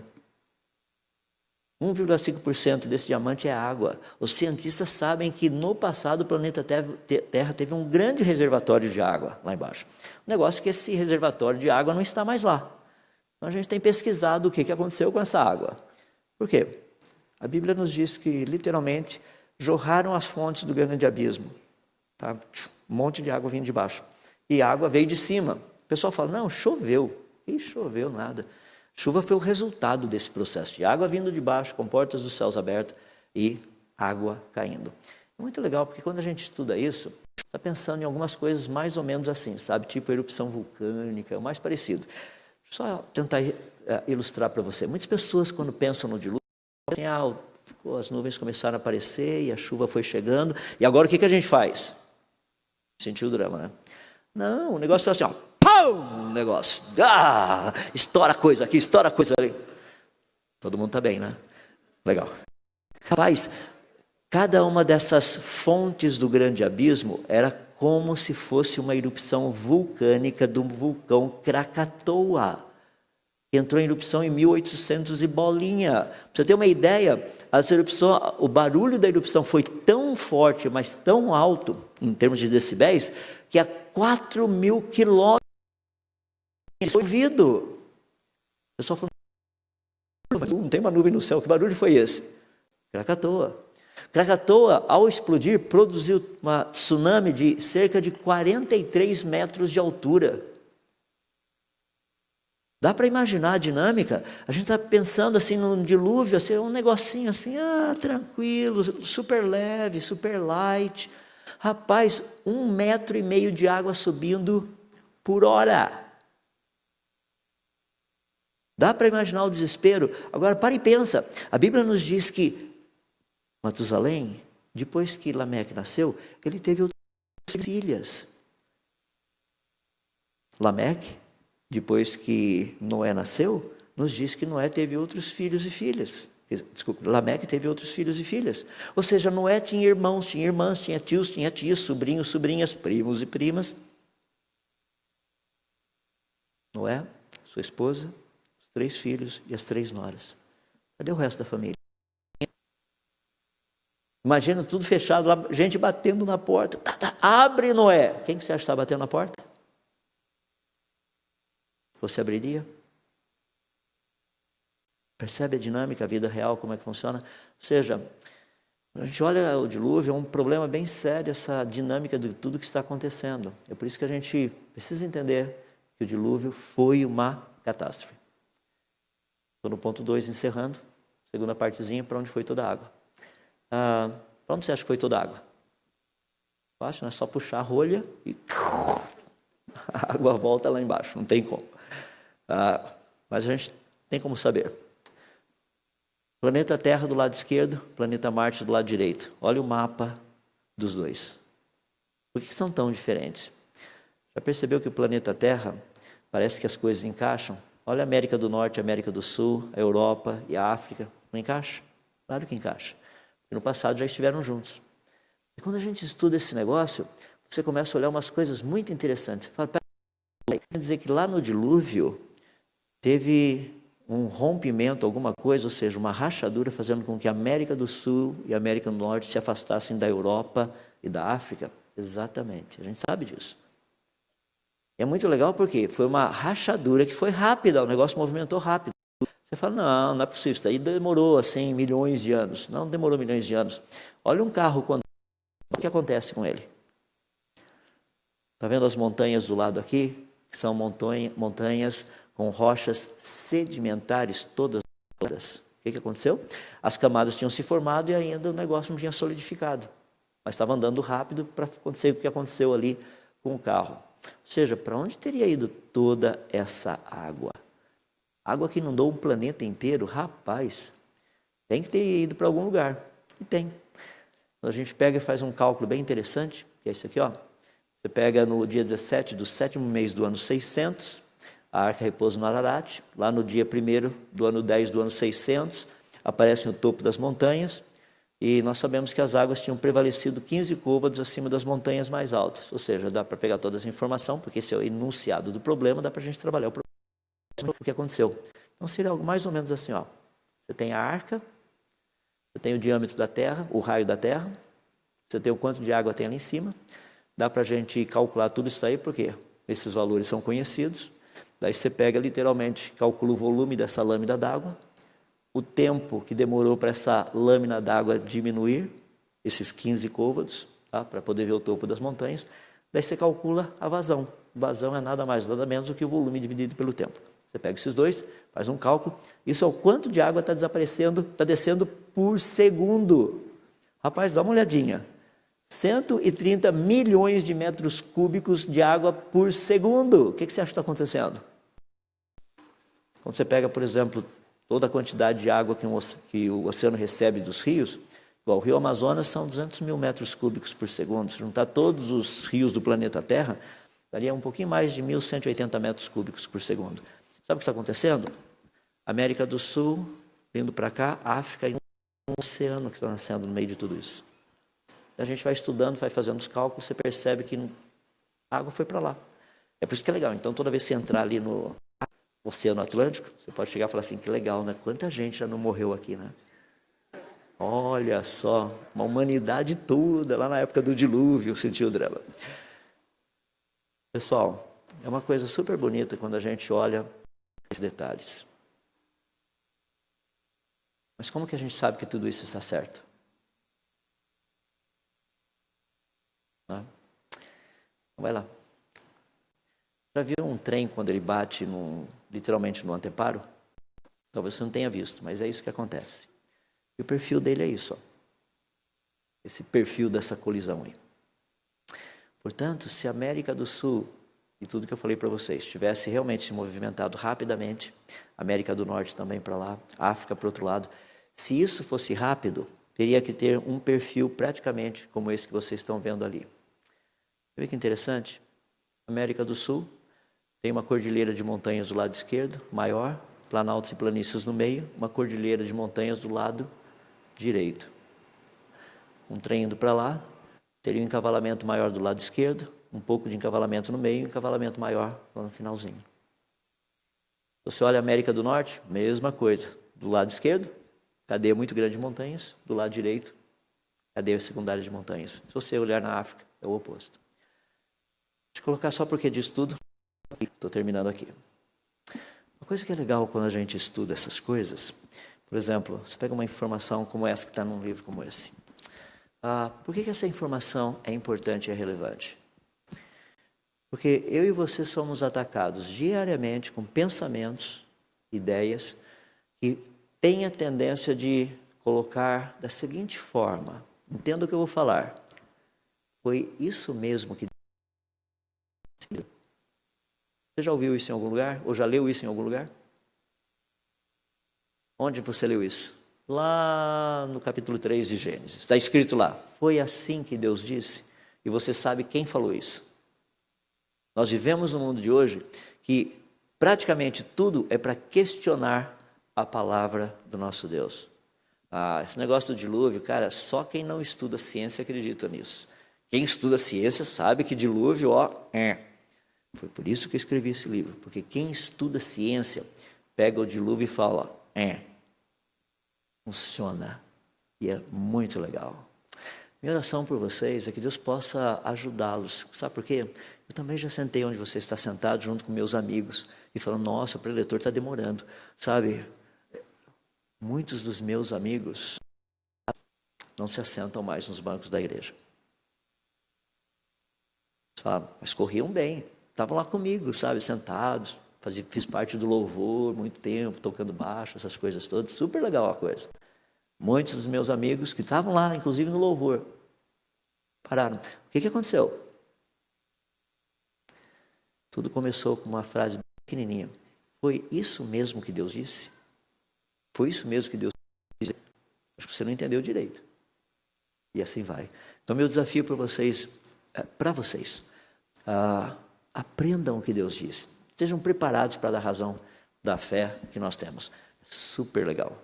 1,5% desse diamante é água. Os cientistas sabem que no passado o planeta Terra teve um grande reservatório de água lá embaixo. O negócio é que esse reservatório de água não está mais lá. Então a gente tem pesquisado o que aconteceu com essa água. Por quê? A Bíblia nos diz que, literalmente, jorraram as fontes do grande abismo. Tá? Um monte de água vindo de baixo. E a água veio de cima. O pessoal fala, não, choveu. E choveu nada. Chuva foi o resultado desse processo de água vindo de baixo, com portas dos céus abertas e água caindo. É muito legal, porque quando a gente estuda isso, está pensando em algumas coisas mais ou menos assim, sabe? Tipo erupção vulcânica, o mais parecido. Só tentar ilustrar para você. Muitas pessoas, quando pensam no dilúvio, assim, as nuvens começaram a aparecer e a chuva foi chegando. E agora o que a gente faz? Sentiu o drama, né? Não, o negócio foi assim, ó. Um negócio, estoura coisa aqui, estoura coisa ali. Todo mundo está bem, né? Legal. Rapaz, cada uma dessas fontes do grande abismo era como se fosse uma erupção vulcânica do vulcão Krakatoa, que entrou em erupção em 1800 e bolinha. Para você ter uma ideia, o barulho da erupção foi tão forte, mas tão alto, em termos de decibéis, que a 4.000 quilômetros foi ouvido. O pessoal falou, não tem uma nuvem no céu, que barulho foi esse? Krakatoa. Krakatoa, ao explodir, produziu uma tsunami de cerca de 43 metros de altura. Dá para imaginar a dinâmica? A gente está pensando assim num dilúvio, assim, um negocinho assim, tranquilo, super leve, super light. Rapaz, 1,5 metro de água subindo por hora. Dá para imaginar o desespero? Agora, para e pensa. A Bíblia nos diz que Matusalém, depois que Lameque nasceu, ele teve outras filhas. Lameque, depois que Noé nasceu, nos diz que Noé teve outros filhos e filhas. Desculpe, Lameque teve outros filhos e filhas. Ou seja, Noé tinha irmãos, tinha irmãs, tinha tios, tinha tias, sobrinhos, sobrinhas, primos e primas. Noé, sua esposa, 3 filhos e as 3 noras. Cadê o resto da família? Imagina tudo fechado, lá, gente batendo na porta. Abre, Noé. Quem que você acha que está batendo na porta? Você abriria? Percebe a dinâmica, a vida real, como é que funciona? Ou seja, a gente olha o dilúvio, é um problema bem sério essa dinâmica de tudo que está acontecendo. É por isso que a gente precisa entender que o dilúvio foi uma catástrofe. Estou no ponto 2, encerrando. Segunda partezinha, para onde foi toda a água. Para onde você acha que foi toda a água? Fácil, não é só puxar a rolha e a água volta lá embaixo, não tem como. Mas a gente tem como saber. Planeta Terra do lado esquerdo, planeta Marte do lado direito. Olha o mapa dos dois. Por que são tão diferentes? Já percebeu que o planeta Terra, parece que as coisas encaixam? Olha a América do Norte, a América do Sul, a Europa e a África. Não encaixa? Claro que encaixa. Porque no passado já estiveram juntos. E quando a gente estuda esse negócio, você começa a olhar umas coisas muito interessantes. Você fala, quer dizer que lá no dilúvio teve um rompimento, alguma coisa, ou seja, uma rachadura fazendo com que a América do Sul e a América do Norte se afastassem da Europa e da África? Exatamente, a gente sabe disso. É muito legal porque foi uma rachadura que foi rápida, o negócio movimentou rápido. Você fala, não é possível, isso daí demorou assim milhões de anos. Não demorou milhões de anos. Olha um carro, o que acontece com ele? Está vendo as montanhas do lado aqui? Que são montanhas com rochas sedimentares todas. O que aconteceu? As camadas tinham se formado e ainda o negócio não tinha solidificado. mas estava andando rápido para acontecer o que aconteceu ali com o carro. Ou seja, para onde teria ido toda essa água? Água que inundou um planeta inteiro, rapaz, tem que ter ido para algum lugar. E tem. Então, a gente pega e faz um cálculo bem interessante, que é esse aqui, ó. Você pega no dia 17 do 7º mês do ano 600, a arca repousa no Ararat. Lá no dia 1º do ano 10 do ano 600, aparece no topo das montanhas. E nós sabemos que as águas tinham prevalecido 15 côvados acima das montanhas mais altas. Ou seja, dá para pegar toda essa informação, porque esse é o enunciado do problema, dá para a gente trabalhar o que aconteceu. Então seria algo mais ou menos assim, ó. Você tem a arca, você tem o diâmetro da Terra, o raio da Terra, você tem o quanto de água tem ali em cima. Dá para a gente calcular tudo isso aí, porque esses valores são conhecidos. Daí você pega literalmente, calcula o volume dessa lâmina d'água, o tempo que demorou para essa lâmina d'água diminuir, esses 15 côvados, tá? Para poder ver o topo das montanhas. Daí você calcula a vazão. Vazão é nada mais, nada menos do que o volume dividido pelo tempo. Você pega esses dois, faz um cálculo. Isso é o quanto de água está desaparecendo, está descendo por segundo. Rapaz, dá uma olhadinha. 130 milhões de metros cúbicos de água por segundo. O que você acha que está acontecendo? Quando você pega, por exemplo, toda a quantidade de água que o oceano recebe dos rios, igual o rio Amazonas são 200 mil metros cúbicos por segundo. Se juntar todos os rios do planeta Terra, daria um pouquinho mais de 1.180 metros cúbicos por segundo. Sabe o que está acontecendo? América do Sul, vindo para cá, África e um oceano que está nascendo no meio de tudo isso. A gente vai estudando, vai fazendo os cálculos, você percebe que a água foi para lá. É por isso que é legal. Então, toda vez que você entrar ali no Oceano Atlântico, você pode chegar e falar assim, que legal, né? Quanta gente já não morreu aqui, né? Olha só, uma humanidade toda, lá na época do dilúvio, sentiu o drama. Pessoal, é uma coisa super bonita quando a gente olha esses detalhes. Mas como que a gente sabe que tudo isso está certo? Vai lá. Já viu um trem quando ele bate literalmente no anteparo? Talvez você não tenha visto, mas é isso que acontece. E o perfil dele é isso, ó. Esse perfil dessa colisão aí. Portanto, se a América do Sul e tudo que eu falei para vocês tivesse realmente se movimentado rapidamente, América do Norte também para lá, África para o outro lado, se isso fosse rápido, teria que ter um perfil praticamente como esse que vocês estão vendo ali. Vê que interessante? América do Sul tem uma cordilheira de montanhas do lado esquerdo, maior, planaltos e planícies no meio, uma cordilheira de montanhas do lado direito. Um trem indo para lá, teria um encavalamento maior do lado esquerdo, um pouco de encavalamento no meio e um encavalamento maior lá no finalzinho. Você olha a América do Norte, mesma coisa. Do lado esquerdo, cadeia muito grande de montanhas, do lado direito, cadeia secundária de montanhas. Se você olhar na África, é o oposto. Deixa eu colocar só porque disso tudo. Estou terminando aqui. Uma coisa que é legal quando a gente estuda essas coisas, por exemplo, você pega uma informação como essa que está num livro como esse. Por que essa informação é importante e é relevante? Porque eu e você somos atacados diariamente com pensamentos, ideias, que têm a tendência de colocar da seguinte forma. Entenda o que eu vou falar. Foi isso mesmo que... Você já ouviu isso em algum lugar? Ou já leu isso em algum lugar? Onde você leu isso? Lá no capítulo 3 de Gênesis. Está escrito lá. Foi assim que Deus disse. E você sabe quem falou isso. Nós vivemos no mundo de hoje que praticamente tudo é para questionar a palavra do nosso Deus. Esse negócio do dilúvio, cara, só quem não estuda ciência acredita nisso. Quem estuda ciência sabe que dilúvio, Foi por isso que eu escrevi esse livro. Porque quem estuda ciência pega o dilúvio e fala, funciona. E é muito legal. Minha oração por vocês é que Deus possa ajudá-los. Sabe por quê? Eu também já sentei onde você está sentado, junto com meus amigos, e falando, nossa, o preletor está demorando. Sabe, muitos dos meus amigos não se assentam mais nos bancos da igreja. Sabe, mas corriam bem. Estavam lá comigo, sabe, sentados. Fiz parte do louvor muito tempo, tocando baixo, essas coisas todas. Super legal a coisa. Muitos dos meus amigos que estavam lá, inclusive no louvor, Pararam. O que aconteceu? Tudo começou com uma frase pequenininha. Foi isso mesmo que Deus disse? Foi isso mesmo que Deus disse? Acho que você não entendeu direito. E assim vai. Então, meu desafio para vocês, aprendam o que Deus diz. Estejam preparados para dar razão da fé que nós temos. Super legal.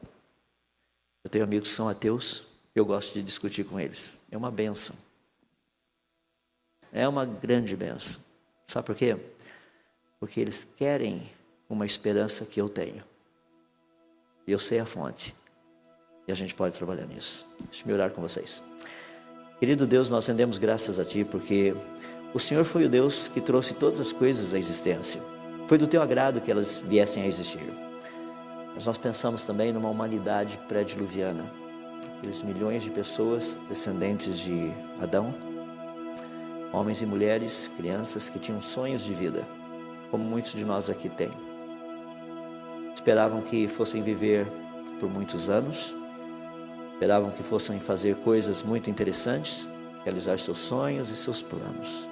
Eu tenho amigos que são ateus, eu gosto de discutir com eles. É uma bênção. É uma grande bênção. Sabe por quê? Porque eles querem uma esperança que eu tenho. E eu sei a fonte. E a gente pode trabalhar nisso. Deixa eu orar com vocês. Querido Deus, nós rendemos graças a Ti, porque o Senhor foi o Deus que trouxe todas as coisas à existência. Foi do Teu agrado que elas viessem a existir. Mas nós pensamos também numa humanidade pré-diluviana. Aqueles milhões de pessoas, descendentes de Adão, homens e mulheres, crianças que tinham sonhos de vida, como muitos de nós aqui têm. Esperavam que fossem viver por muitos anos, esperavam que fossem fazer coisas muito interessantes, realizar seus sonhos e seus planos.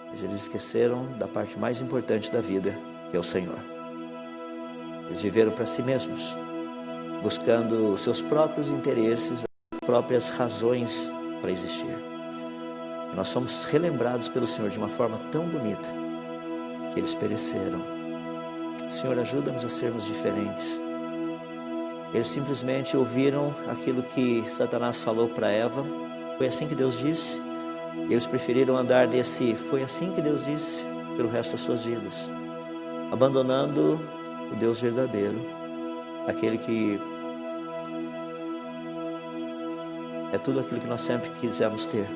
Mas eles esqueceram da parte mais importante da vida, que é o Senhor. Eles viveram para si mesmos, buscando os seus próprios interesses, as próprias razões para existir. E nós somos relembrados pelo Senhor de uma forma tão bonita, que eles pereceram. Senhor, ajuda-nos a sermos diferentes. Eles simplesmente ouviram aquilo que Satanás falou para Eva. Foi assim que Deus disse. E eles preferiram andar nesse foi assim que Deus disse pelo resto das suas vidas, abandonando o Deus verdadeiro, aquele que é tudo aquilo que nós sempre quisemos ter,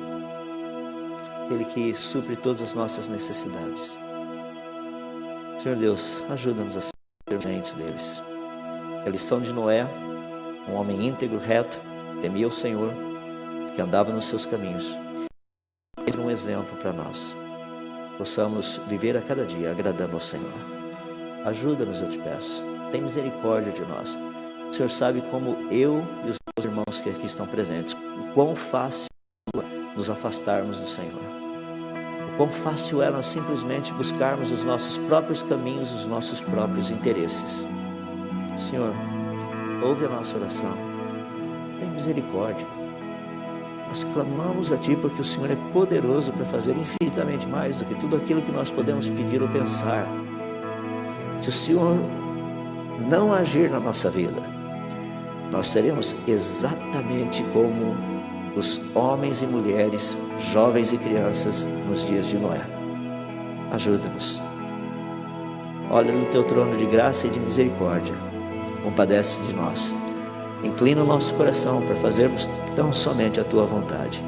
aquele que supre todas as nossas necessidades. Senhor Deus, ajuda-nos a ser serventes deles. A lição de Noé, um homem íntegro, reto, que temia o Senhor, que andava nos seus caminhos, é um exemplo para nós. Possamos viver a cada dia agradando ao Senhor. Ajuda-nos, eu te peço. Tem misericórdia de nós. O Senhor sabe como eu e os meus irmãos que aqui estão presentes, o quão fácil é nos afastarmos do Senhor. O quão fácil é nós simplesmente buscarmos os nossos próprios caminhos, os nossos próprios interesses. Senhor, ouve a nossa oração. Tem misericórdia. Nós clamamos a Ti porque o Senhor é poderoso para fazer infinitamente mais do que tudo aquilo que nós podemos pedir ou pensar. Se o Senhor não agir na nossa vida, nós seremos exatamente como os homens e mulheres, jovens e crianças nos dias de Noé. Ajuda-nos. Olha no Teu trono de graça e de misericórdia. Compadece de nós. Inclina o nosso coração para fazermos tão somente a Tua vontade.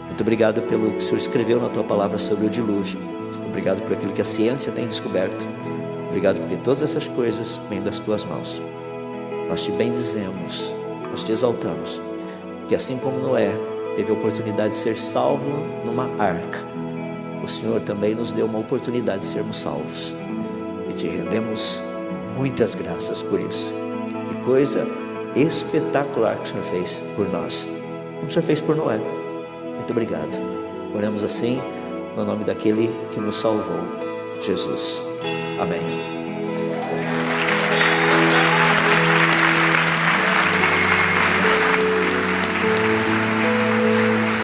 Muito obrigado pelo que o Senhor escreveu na Tua palavra sobre o dilúvio. Obrigado por aquilo que a ciência tem descoberto. Obrigado porque todas essas coisas vêm das Tuas mãos. Nós Te bendizemos, nós Te exaltamos, porque assim como Noé teve a oportunidade de ser salvo numa arca, o Senhor também nos deu uma oportunidade de sermos salvos. E Te rendemos muitas graças por isso. Que coisa espetacular que o Senhor fez por nós, como o Senhor fez por Noé. Muito obrigado. Oramos assim no nome daquele que nos salvou, Jesus. Amém.